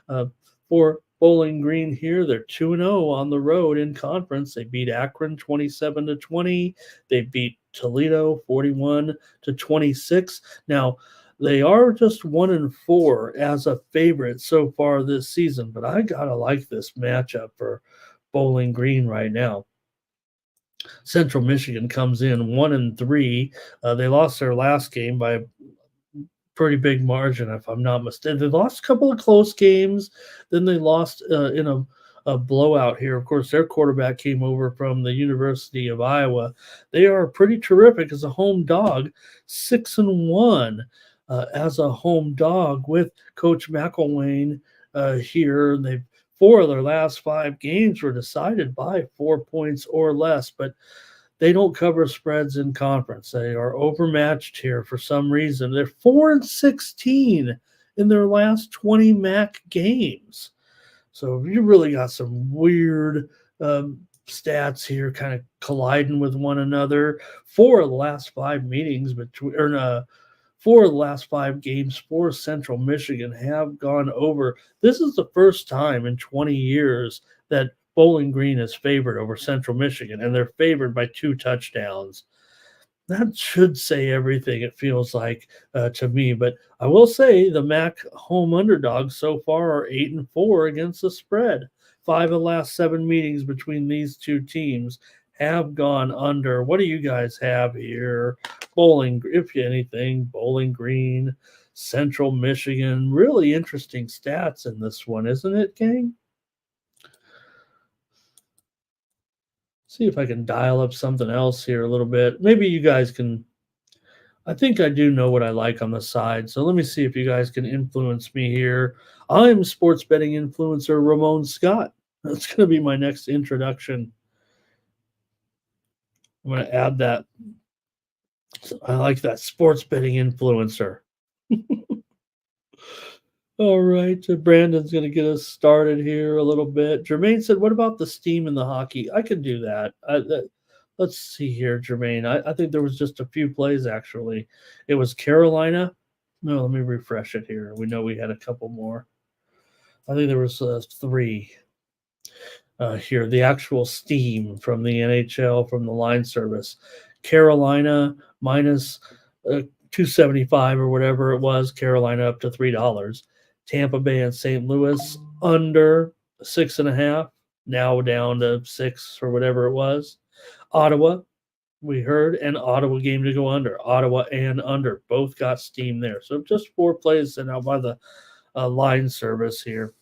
uh, for Bowling Green here, they're 2-0 on the road in conference. They beat Akron 27-20. They beat Toledo 41-26. Now they are just 1-4 as a favorite so far this season, but I gotta like this matchup for Bowling Green right now. Central Michigan comes in 1-3. They lost their last game by pretty big margin, if I'm not mistaken. They lost a couple of close games. Then they lost in a blowout here. Of course, their quarterback came over from the University of Iowa. They are pretty terrific as a home dog, 6-1 as a home dog with Coach McElwain here. They've 4 of their last 5 games were decided by 4 points or less, but they don't cover spreads in conference. They are overmatched here for some reason. They're 4-16 in their last 20 MAC games. So you really got some weird stats here, kind of colliding with one another. 4 of the last 5 meetings between, or 4 of the last 5 games for Central Michigan have gone over. This is the first time in 20 years that Bowling Green is favored over Central Michigan, and they're favored by 2 touchdowns. That should say everything, it feels like to me. But I will say the MAC home underdogs so far are 8-4 against the spread. 5 of the last 7 meetings between these two teams have gone under. What do you guys have here? Bowling, if anything, Bowling Green, Central Michigan. Really interesting stats in this one, isn't it, gang? See if I can dial up something else here a little bit. Maybe you guys can. I think I do know what I like on the side. So let me see if you guys can influence me here. I'm sports betting influencer Ramon Scott. That's going to be my next introduction. I'm going to add that. I like that, sports betting influencer. All right. Brandon's going to get us started here a little bit. Jermaine said, what about the steam in the hockey? I could do that. Let's see here, Jermaine. I think there was just a few plays, actually. It was Carolina. No, let me refresh it here. We know we had a couple more. I think there was 3 here. The actual steam from the NHL, from the line service. Carolina minus 275 or whatever it was. Carolina up to $3. Tampa Bay and St. Louis under 6.5, now down to 6 or whatever it was. Ottawa, we heard, and Ottawa game to go under. Ottawa and under both got steam there. So just 4 plays sent out by the line service here.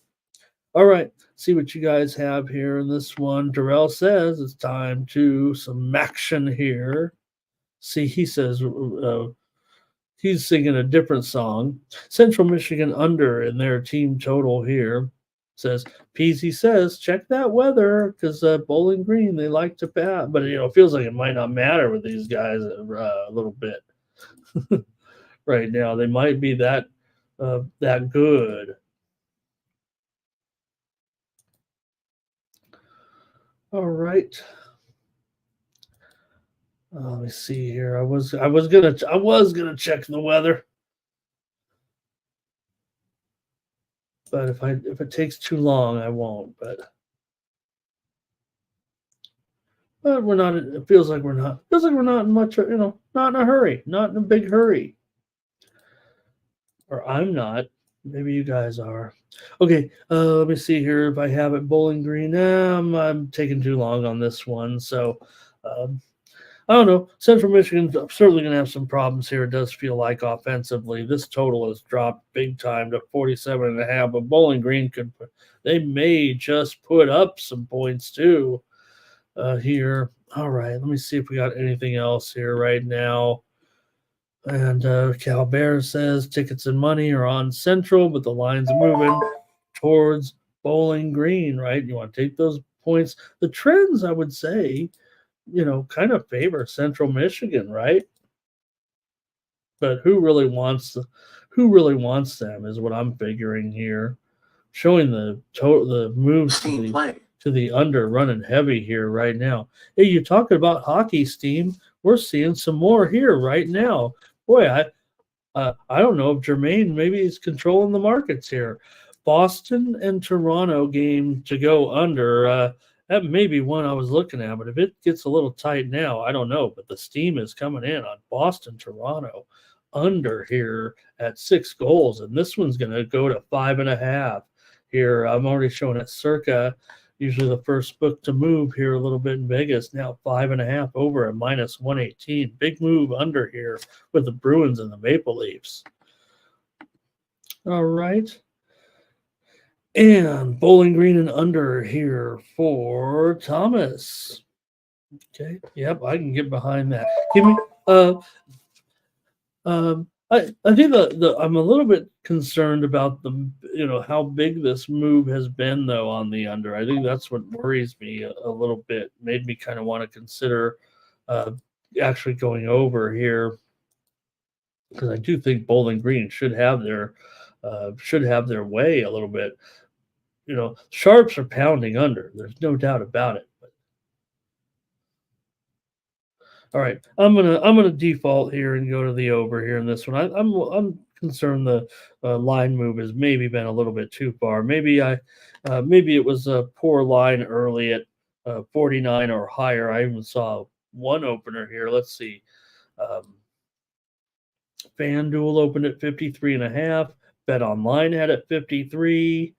All right, see what you guys have here in this one. Darrell says it's time to some action here. See, he says he's singing a different song. Central Michigan under in their team total here. Says Peasy says check that weather because Bowling Green they like to bat, but it feels like it might not matter with these guys a little bit right now. They might be that good. All right. Let me see here. I was gonna check the weather, but if it takes too long, I won't. But we're not. It feels like we're not. Feels like we're not in much. Not in a hurry. Not in a big hurry. Or I'm not. Maybe you guys are. Okay. Let me see here if I have it. Bowling Green. I'm taking too long on this one. So I don't know. Central Michigan's certainly going to have some problems here. It does feel like offensively. This total has dropped big time to 47.5. But Bowling Green they may just put up some points too here. All right, let me see if we got anything else here right now. And Cal Bear says tickets and money are on Central, but the line's moving towards Bowling Green, right? You want to take those points. The trends, I would say, kind of favor Central Michigan, right? But who really wants them is what I'm figuring here. Showing the moves to the under running heavy here right now. Hey, you talking about hockey, Steam? We're seeing some more here right now. Boy, I don't know if Jermaine maybe he's controlling the markets here. Boston and Toronto game to go under. That may be one I was looking at, but if it gets a little tight now, I don't know. But the steam is coming in on Boston, Toronto under here at 6 goals, and this one's going to go to 5.5 here. I'm already showing it circa. Usually the first book to move here a little bit in Vegas. Now 5.5 over at minus 118. Big move under here with the Bruins and the Maple Leafs. All right. And Bowling Green and under here for Thomas. Okay. Yep, I can get behind that. Give me I think I'm a little bit concerned about how big this move has been though on the under. I think that's what worries me a little bit. Made me kind of want to consider actually going over here because I do think Bowling Green should have their way a little bit. Sharps are pounding under. There's no doubt about it. All right, I'm gonna default here and go to the over here in this one. I'm concerned the line move has maybe been a little bit too far. Maybe it was a poor line early at 49 or higher. I even saw one opener here. Let's see. FanDuel opened at 53.5. Bet Online had it 53.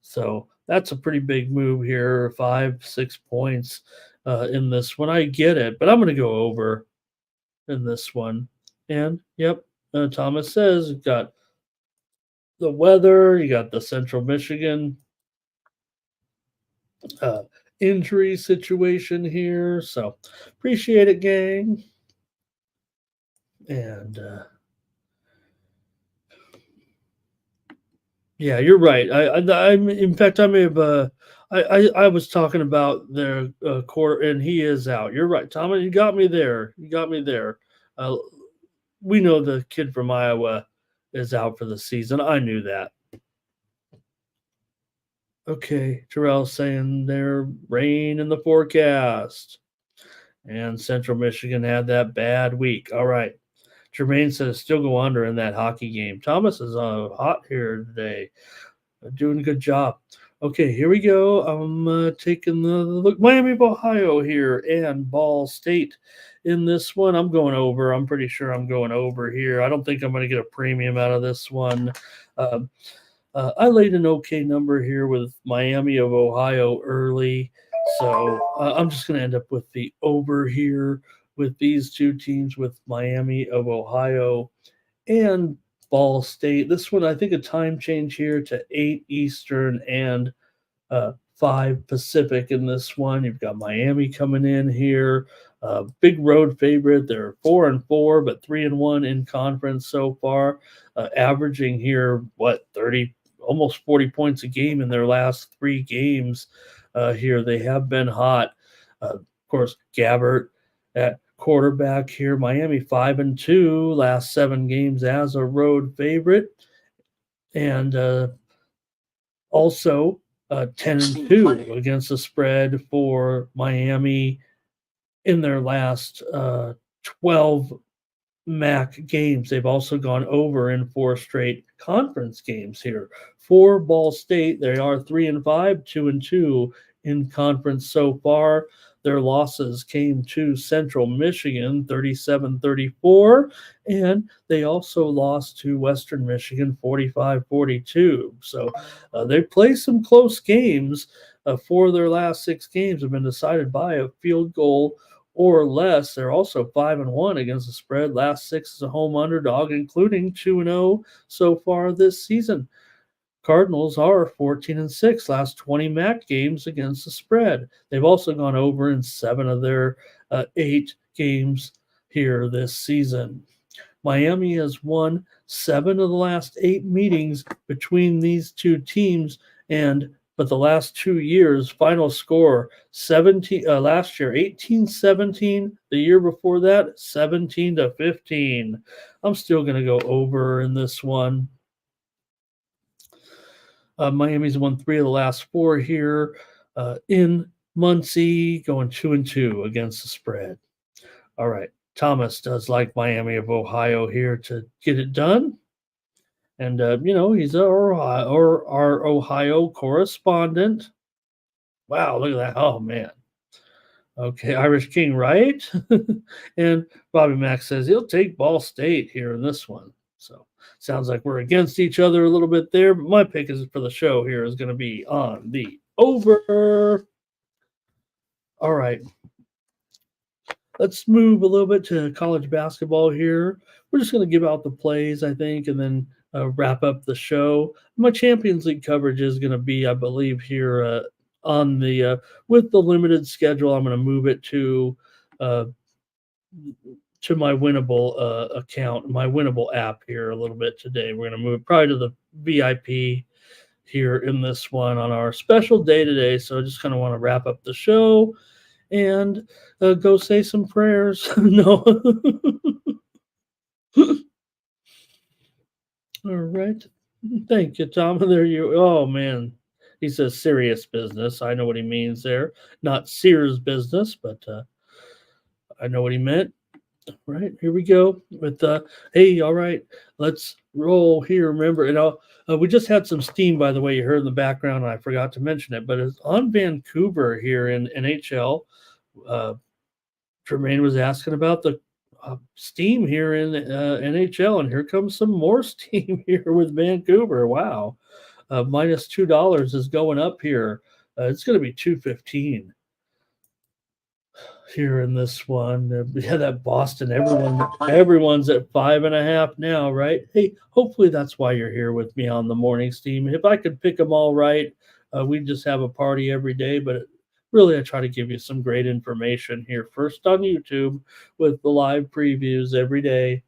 So that's a pretty big move here. 5-6 points in this one. I get it, but I'm going to go over in this one. And yep, Thomas says you got the weather, you got the Central Michigan injury situation here. So appreciate it, gang. And yeah, you're right. I'm in fact, I may have. I was talking about their quarter, and he is out. You're right, Thomas. You got me there. We know the kid from Iowa is out for the season. I knew that. Okay, Terrell's saying there rain in the forecast, and Central Michigan had that bad week. All right. Jermaine says still go under in that hockey game. Thomas is hot here today. Doing a good job. Okay, here we go. I'm taking the look. Miami of Ohio here and Ball State in this one. I'm going over. I'm pretty sure I'm going over here. I don't think I'm going to get a premium out of this one. I laid an okay number here with Miami of Ohio early. So I'm just going to end up with the over here with these two teams, with Miami of Ohio and Ball State. This one, I think a time change here to 8 Eastern and 5 Pacific in this one. You've got Miami coming in here. Big road favorite. They're 4-4, but 3-1 in conference so far. Averaging here, 30, almost 40 points a game in their last 3 games here. They have been hot. Of course, Gabbert at quarterback here. Miami 5-2, last 7 games as a road favorite, and also 10-2 against the spread for Miami in their last 12 MAC games. They've also gone over in 4 straight conference games here. For Ball State, they are 3-5, 2-2 in conference so far. Their losses came to Central Michigan 37-34, and they also lost to Western Michigan 45-42. So they play some close games. 4 of their last 6 games have been decided by a field goal or less. They're also 5-1 against the spread. Last six as a home underdog, including 2-0 so far this season. Cardinals are 14-6 last 20 MAC games against the spread. They've also gone over in 7 of their 8 games here this season. Miami has won 7 of the last 8 meetings between these two teams, but the last 2 years, final score 17 last year 18-17, the year before that 17-15. I'm still going to go over in this one. Miami's won 3 of the last 4 here in Muncie, going 2-2 against the spread. All right. Thomas does like Miami of Ohio here to get it done. And, he's our Ohio correspondent. Wow, look at that. Oh, man. Okay, Irish King, right? And Bobby Mack says he'll take Ball State here in this one. So sounds like we're against each other a little bit there. But my pick is for the show here is going to be on the over. All right. Let's move a little bit to college basketball here. We're just going to give out the plays, I think, and then wrap up the show. My Champions League coverage is going to be, I believe, here on the with the limited schedule. I'm going to move it to my Winnable account, my Winnable app here a little bit today. We're going to move probably to the VIP here in this one on our special day today. So I just kind of want to wrap up the show and go say some prayers. No. All right. Thank you, Tom. There you. Oh man, he says serious business. I know what he means there. Not Sears business, but I know what he meant. All right, here we go with hey, all right, let's roll here. Remember, we just had some steam, by the way, you heard in the background, and I forgot to mention it, but it's on Vancouver here in NHL. Tremaine was asking about the steam here in NHL, and here comes some more steam here with Vancouver. Wow, minus $2 is going up here. It's going to be $2.15 here in this one. Yeah, that Boston, everyone's at 5.5 now, right? Hey, hopefully that's why you're here with me on the morning steam. If I could pick them all right, we'd just have a party every day, but really, I try to give you some great information here first on YouTube with the live previews every day.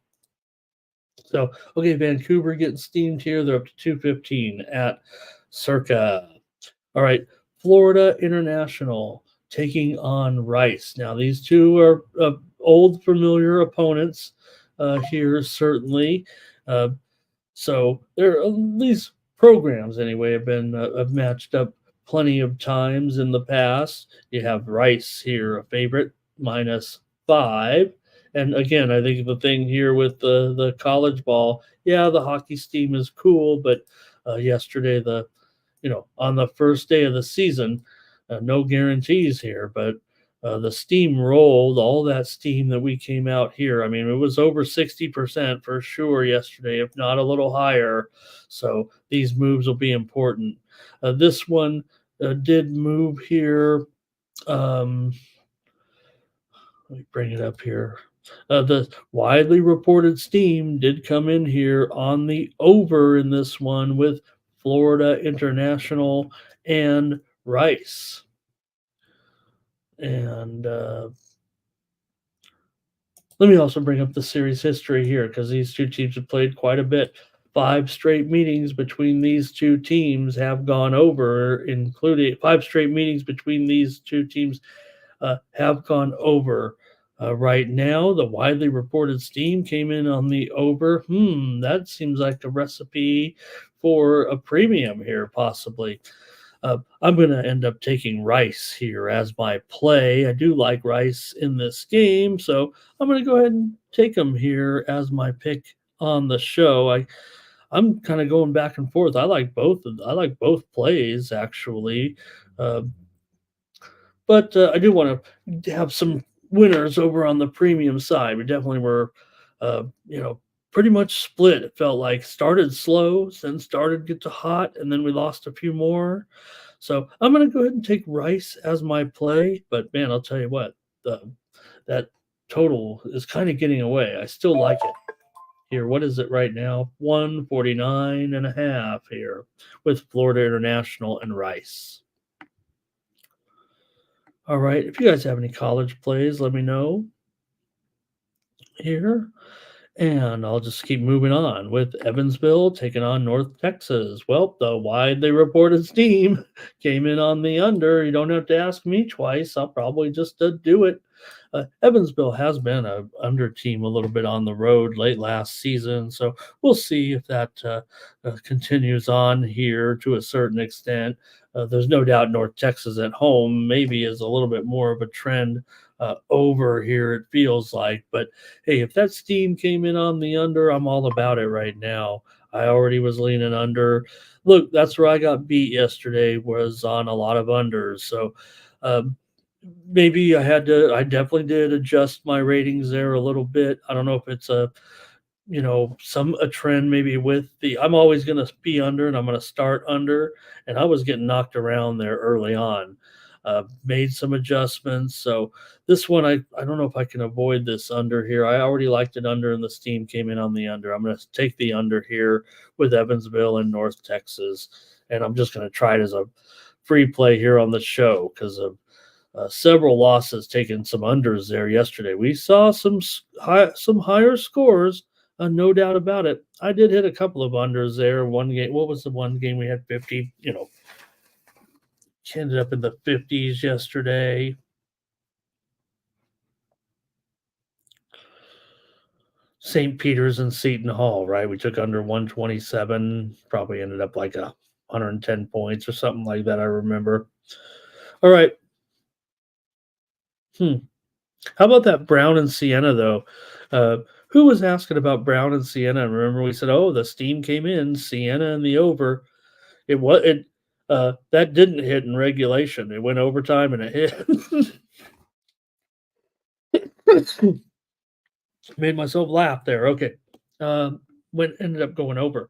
So, okay, Vancouver getting steamed here. They're up to 2.15 at Circa. All right, Florida International taking on Rice. Now, these two are old, familiar opponents here, certainly. So, these programs, anyway, have matched up plenty of times in the past. You have Rice here, a favorite, -5. And again, I think the thing here with the college ball, yeah, the hockey steam is cool, but yesterday, on the first day of the season, no guarantees here, but the steam rolled, all that steam that we came out here. I mean, it was over 60% for sure yesterday, if not a little higher. So these moves will be important. This one did move here. Let me bring it up here. The widely reported steam did come in here on the over in this one with Florida International and Rice. And let me also bring up the series history here because these two teams have played quite a bit. 5 straight meetings between these two teams have gone over, including 5 straight meetings between these two teams have gone over. Right now, the widely reported steam came in on the over. That seems like a recipe for a premium here, possibly. I'm going to end up taking Rice here as my play. I do like Rice in this game, so I'm going to go ahead and take him here as my pick on the show. I'm kind of going back and forth. I like both plays actually, but I do want to have some winners over on the premium side. We definitely were, pretty much split. It felt like started slow, then started to get to hot, and then we lost a few more. So I'm going to go ahead and take Rice as my play. But man, I'll tell you what, that total is kind of getting away. I still like it. Here, what is it right now? 149.5 here with Florida International and Rice. All right. If you guys have any college plays, let me know here. And I'll just keep moving on with Evansville taking on North Texas. Well, the widely reported steam came in on the under. You don't have to ask me twice. I'll probably just do it. Evansville has been a under team a little bit on the road late last season, so we'll see if that continues on here to a certain extent. There's no doubt North Texas at home maybe is a little bit more of a trend over here, it feels like. But hey, if that steam came in on the under, I'm all about it right now. I already was leaning under. Look, that's where I got beat yesterday, was on a lot of unders. So maybe I definitely did adjust my ratings there a little bit. I don't know if it's a trend maybe with I'm always going to be under and I'm going to start under, and I was getting knocked around there early on. Made some adjustments. So this one, I don't know if I can avoid this under here. I already liked it under and the steam came in on the under. I'm going to take the under here with Evansville and North Texas. And I'm just going to try it as a free play here on the show because of several losses, taking some unders there yesterday. We saw some higher scores, no doubt about it. I did hit a couple of unders there. One game, what was the one game we had 50? Ended up in the 50s yesterday. St. Peter's and Seton Hall, right? We took under 127, probably ended up like 110 points or something like that. I remember. All right. How about that Brown and Siena, though? Who was asking about Brown and Siena? Remember, we said, "Oh, the steam came in, Siena and the over." That didn't hit in regulation. It went overtime and it hit. Made myself laugh there. Okay, when ended up going over.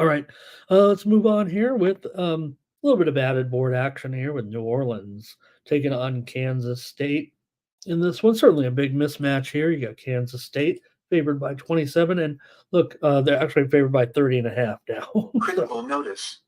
All right, let's move on here with a little bit of added board action here with New Orleans taking on Kansas State. In this one, certainly a big mismatch here. You got Kansas State favored by 27, and look, they're actually favored by 30.5 now. Critical notice.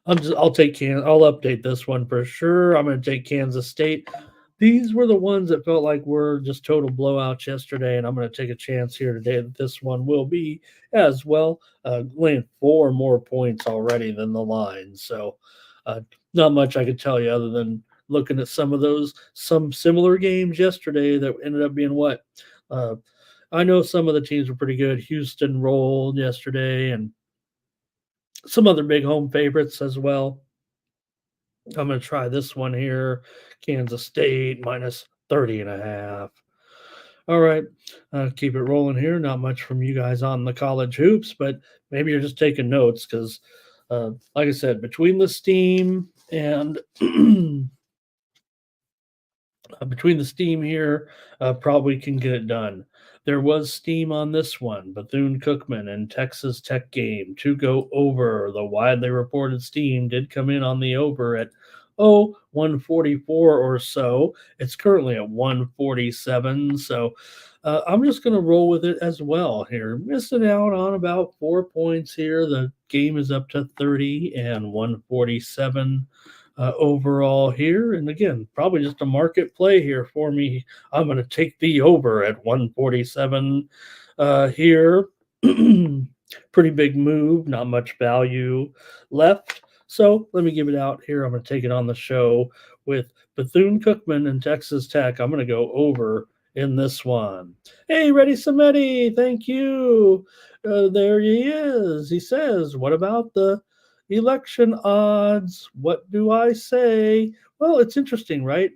I'll update this one for sure. I'm going to take Kansas State. These were the ones that felt like were just total blowouts yesterday, and I'm going to take a chance here today that this one will be as well. Laying 4 more points already than the line, so not much I could tell you other than looking at some similar games yesterday that ended up being what? I know some of the teams were pretty good. Houston rolled yesterday, and some other big home favorites as well. I'm going to try this one here. Kansas State minus 30.5. All right. Keep it rolling here. Not much from you guys on the college hoops, but maybe you're just taking notes because, like I said, between the steam and between the steam here, probably can get it done. There was steam on this one. Bethune-Cookman and Texas Tech game to go over. The widely reported steam did come in on the over at 144 or so. It's currently at 147. So I'm just going to roll with it as well here. Missing out on about 4 points here. The game is up to 30 and 147. Overall here. And again, probably just a market play here for me. I'm going to take the over at 147 here. Pretty big move, not much value left. So let me give it out here. I'm going to take it on the show with Bethune-Cookman and Texas Tech. I'm going to go over in this one. Hey, Ready Samedi, thank you. There he is. He says, what about the election odds? What do I say? Well, it's interesting, right?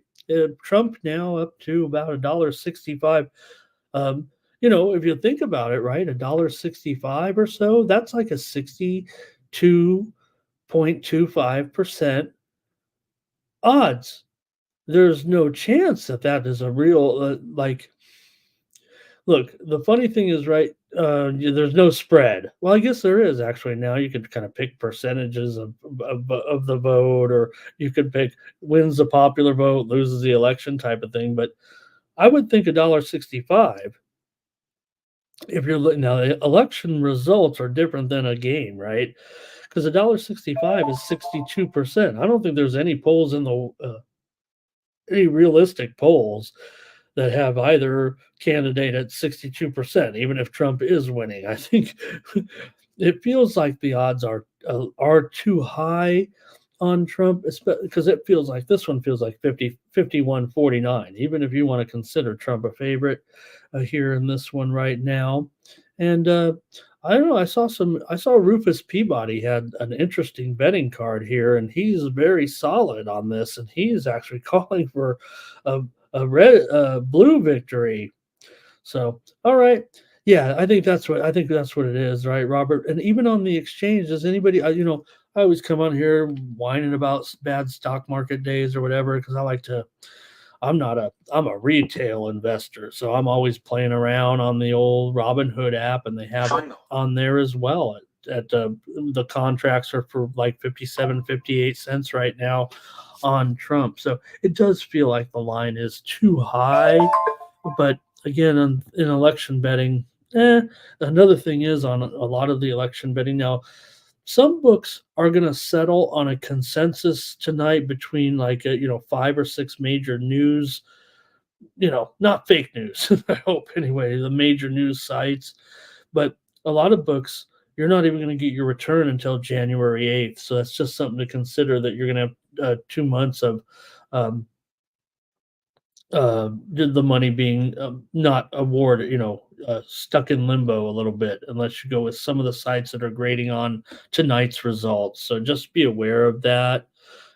Trump now up to about $1.65. If you think about it, right, $1.65 or so, that's like a 62.25% odds. There's no chance that is a real Look, the funny thing is, right, There's no spread. Well, I guess there is actually now. You could kind of pick percentages of the vote, or you could pick wins the popular vote, loses the election type of thing. But I would think $1.65 if you're looking now. The election results are different than a game, right? Because $1.65 is 62%. I don't think there's any polls in the any realistic polls that have either candidate at 62%, even if Trump is winning. I think it feels like the odds are too high on Trump, because it feels like this one feels like 51-49. Even if you want to consider Trump a favorite here in this one right now. And I don't know. I saw Rufus Peabody had an interesting betting card here, and he's very solid on this, and he's actually calling for a, blue victory. So, all right. Yeah, I think that's what it is, right, Robert? And even on the exchange, does anybody, I always come on here whining about bad stock market days or whatever, because I'm a retail investor, so I'm always playing around on the old Robinhood app, and they have it Final. on there as well. The contracts are for like 57, 58 cents right now on Trump. So it does feel like the line is too high, but again, in election betting, another thing is on a lot of the election betting now. Some books are going to settle on a consensus tonight between like 5 or 6 major news, not fake news. I hope anyway, the major news sites, but a lot of books you're not even going to get your return until January 8th. So that's just something to consider, that you're going to have 2 months of um, the money being not awarded, stuck in limbo a little bit, unless you go with some of the sites that are grading on tonight's results. So just be aware of that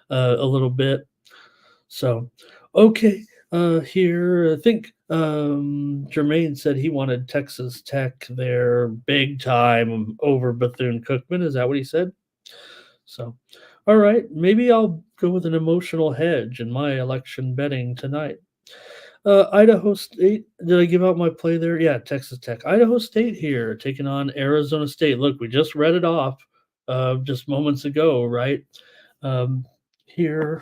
a little bit. So, okay, here I think Jermaine said he wanted Texas Tech there big time over Bethune Cookman. Is that what he said? So, all right, maybe I'll go with an emotional hedge in my election betting tonight. Idaho State. Did I give out my play there? Yeah, Texas Tech. Idaho State here taking on Arizona State. Look, we just read it off just moments ago, right? Here,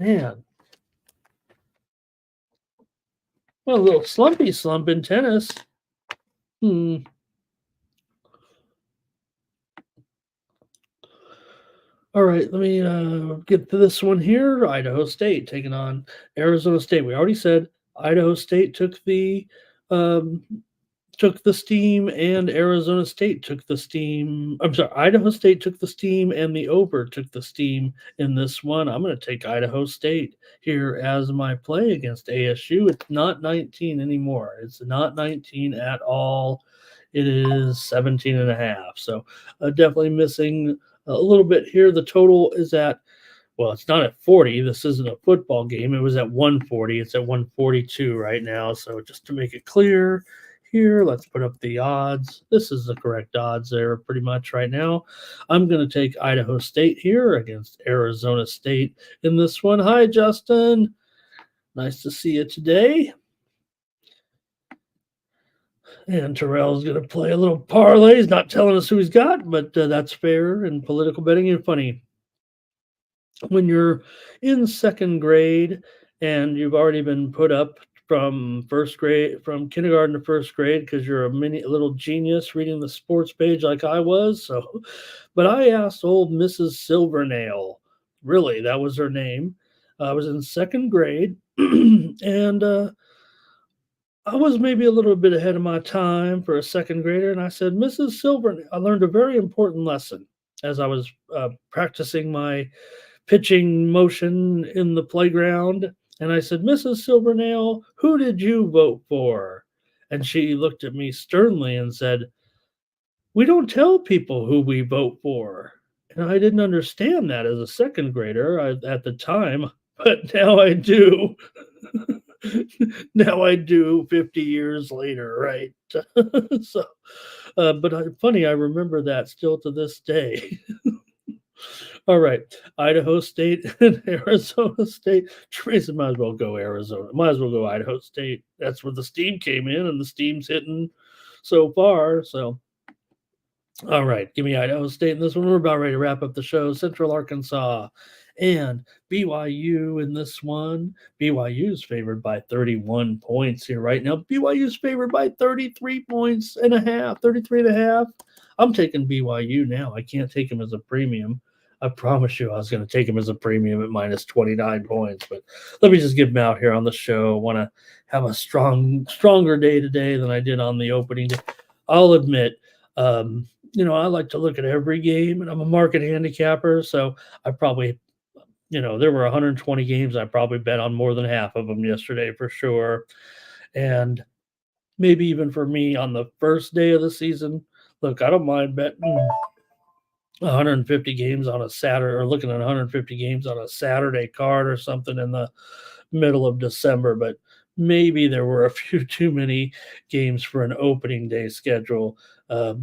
man. Well, a little slumpy slump in tennis. Hmm. All right, let me get to this one here. Idaho State taking on Arizona State. We already said Idaho State um, took the steam, and Arizona State took the steam. I'm sorry, Idaho State took the steam, and the over took the steam in this one. I'm going to take Idaho State here as my play against ASU. It's not 19 anymore. It's not 19 at all. It is 17 and a half. So definitely missing a little bit here. The total is at, well, it's not at 40. This isn't a football game. It was at 140. It's at 142 right now. So just to make it clear here, let's put up the odds. This is the correct odds there pretty much right now. I'm going to take Idaho State here against Arizona State in this one. Hi, Justin. Nice to see you today. And Terrell's going to play a little parlay. He's not telling us who he's got, but that's fair in political betting. And funny, when you're in second grade and you've already been put up from kindergarten to first grade, because you're a little genius reading the sports page like I was. So, but I asked old Mrs. Silvernail, really, that was her name. I was in second grade, and I was maybe a little bit ahead of my time for a second grader. And I said, Mrs. Silvernail, I learned a very important lesson as I was practicing my pitching motion in the playground. And I said, Mrs. Silvernail, who did you vote for? And she looked at me sternly and said, we don't tell people who we vote for. And I didn't understand that as a second grader at the time, but now I do. Now I do 50 years later, right? So, but funny, I remember that still to this day. All right, Idaho State and Arizona State. Tracy might as well go Arizona. Might as well go Idaho State. That's where the steam came in, and the steam's hitting so far. So, all right, give me Idaho State in this one. We're about ready to wrap up the show. Central Arkansas and BYU in this one. BYU is favored by 31 points here right now. BYU is favored by 33 points and a half, 33 and a half. I'm taking BYU now. I can't take him as a premium. I promise you I was going to take him as a premium at minus 29 points, but let me just give him out here on the show. I want to have a stronger day today than I did on the opening day. I'll admit, I like to look at every game, and I'm a market handicapper, so I probably, there were 120 games. I probably bet on more than half of them yesterday for sure. And maybe even for me on the first day of the season, look, I don't mind betting 150 games on a Saturday or looking at 150 games on a Saturday card or something in the middle of December, but maybe there were a few too many games for an opening day schedule to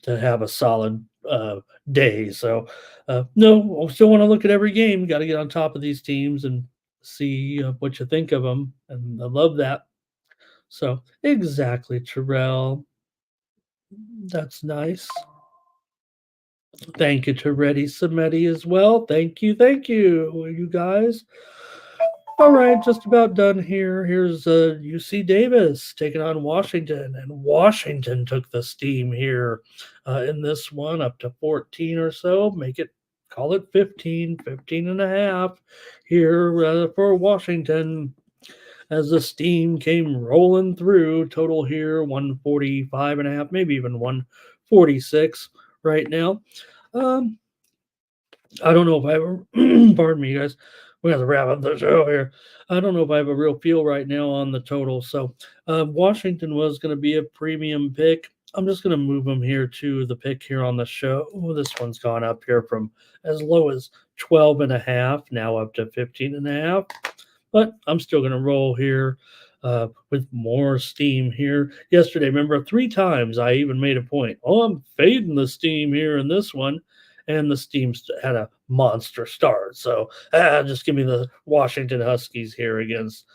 have a solid day. So, no, I still want to look at every game. Got to get on top of these teams and see what you think of them. And I love that. So, exactly, Terrell. That's nice. Thank you to Reddy Samedi as well. Thank you, you guys. All right, just about done here. Here's UC Davis taking on Washington, and Washington took the steam here in this one up to 14 or so. Call it 15, 15 and a half here for Washington as the steam came rolling through. Total here 145 and a half, maybe even 146 right now. I don't know if I have pardon me, guys. We have to wrap up the show here. I don't know if I have a real feel right now on the total. So Washington was going to be a premium pick. I'm just going to move them here to the pick here on the show. Oh, this one's gone up here from as low as 12 and a half, now up to 15 and a half. But I'm still going to roll here with more steam here. Yesterday, remember, 3 times I even made a point. Oh, I'm fading the steam here in this one. And the steam had a monster start. So just give me the Washington Huskies here against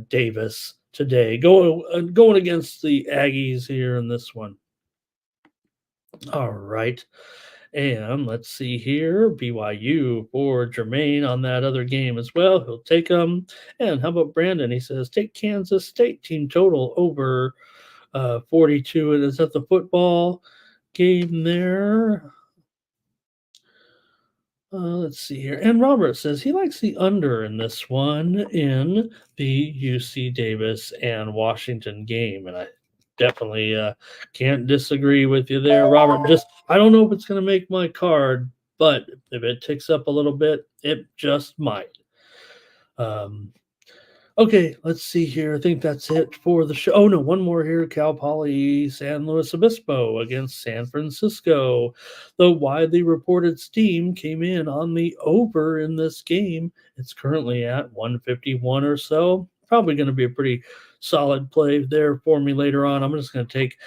Davis today. Going against the Aggies here in this one. All right. And let's see here. BYU for Jermaine on that other game as well. He'll take them. And how about Brandon? He says, take Kansas State team total over 42. And is that the football game there? Let's see here. And Robert says he likes the under in this one in the UC Davis and Washington game. And I definitely can't disagree with you there, Robert. Just I don't know if it's going to make my card, but if it ticks up a little bit, it just might. Okay, let's see here. I think that's it for the show. Oh no, one more here. Cal Poly San Luis Obispo against San Francisco. The widely reported steam came in on the over in this game. It's currently at 151 or so. Probably going to be a pretty solid play there for me later on. I'm just going to take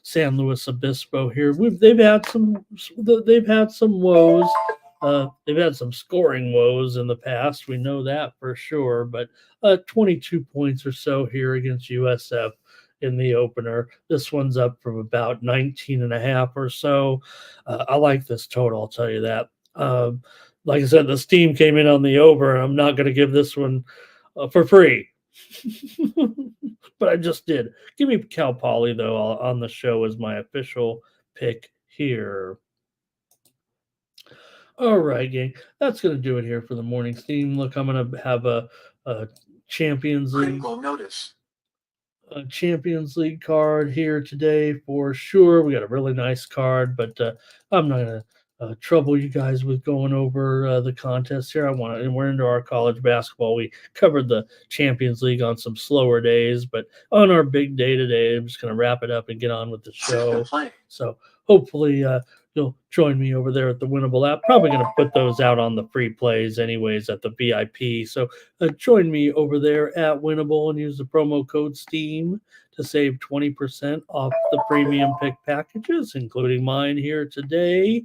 San Luis Obispo here. They've had some woes. They've had some scoring woes in the past. We know that for sure. But 22 points or so here against USF in the opener. This one's up from about 19 and a half or so. I like this total, I'll tell you that. Like I said, the steam came in on the over, and I'm not going to give this one for free. But I just did. Give me Cal Poly, though, on the show as my official pick here. All right, gang. That's going to do it here for the morning steam. Look, I'm going to have a Champions League. Notice. A Champions League card here today for sure. We got a really nice card, but I'm not going to trouble you guys with going over the contest here. And we're into our college basketball. We covered the Champions League on some slower days, but on our big day today, I'm just going to wrap it up and get on with the show. So hopefully you'll join me over there at the Winnable app. Probably going to put those out on the free plays anyways at the VIP. So join me over there at Winnable and use the promo code STEAM to save 20% off the premium pick packages, including mine here today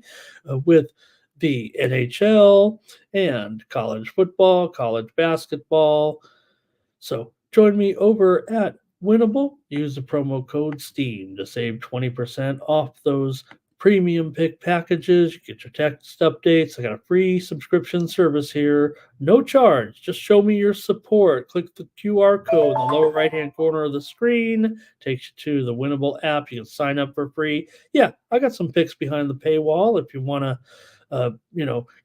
with the NHL and college football, college basketball. So join me over at Winnable, use the promo code STEAM to save 20% off those premium pick packages. You get your text updates. I got a free subscription service here. No charge. Just show me your support. Click the QR code in the lower right-hand corner of the screen. Takes you to the Winnable app. You can sign up for free. Yeah, I got some picks behind the paywall if you want to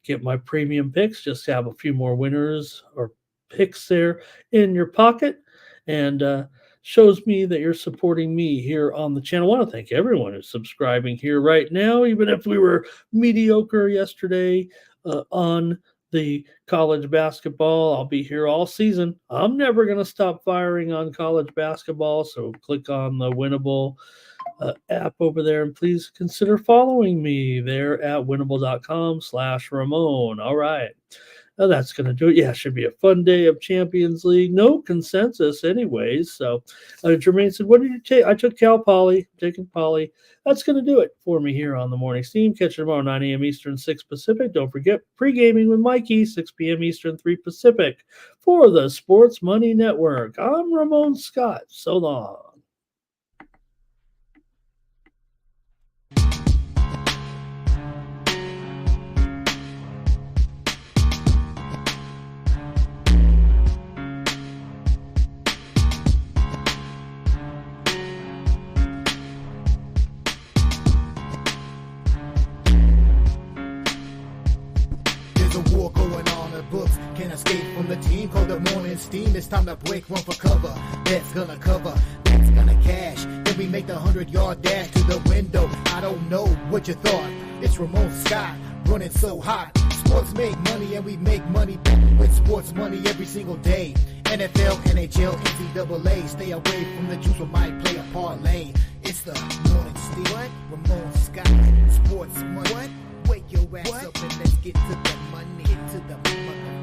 get my premium picks. Just have a few more winners or picks there in your pocket. And shows me that you're supporting me here on the channel. I want to thank everyone who's subscribing here right now, even if we were mediocre yesterday on the college basketball. I'll be here all season. I'm never going to stop firing on college basketball, so click on the Winnable app over there, and please consider following me there at winnable.com/Ramon. All right. Now that's going to do it. Yeah, it should be a fun day of Champions League. No consensus anyways. So Jermaine said, what did you take? I took Cal Poly. Taking Poly. That's going to do it for me here on the Morning Steam. Catch you tomorrow, 9 a.m. Eastern, 6 Pacific. Don't forget, pre-gaming with Mikey, 6 p.m. Eastern, 3 Pacific. For the Sports Money Network, I'm Ramon Scott. So long. Can't escape from the team called the Morning Steam. It's time to break one for cover. That's gonna cover, that's gonna cash. Then we make the 100-yard dash to the window. I don't know what you thought. It's Ramon Scott running so hot. Sports make money and we make money with sports money every single day. NFL, NHL, NCAA. Stay away from the juice, we might play a parlay. It's the Morning Steam. What? Ramon Scott, sports money. What? Wake your ass up and let's get to the money. Get to the money.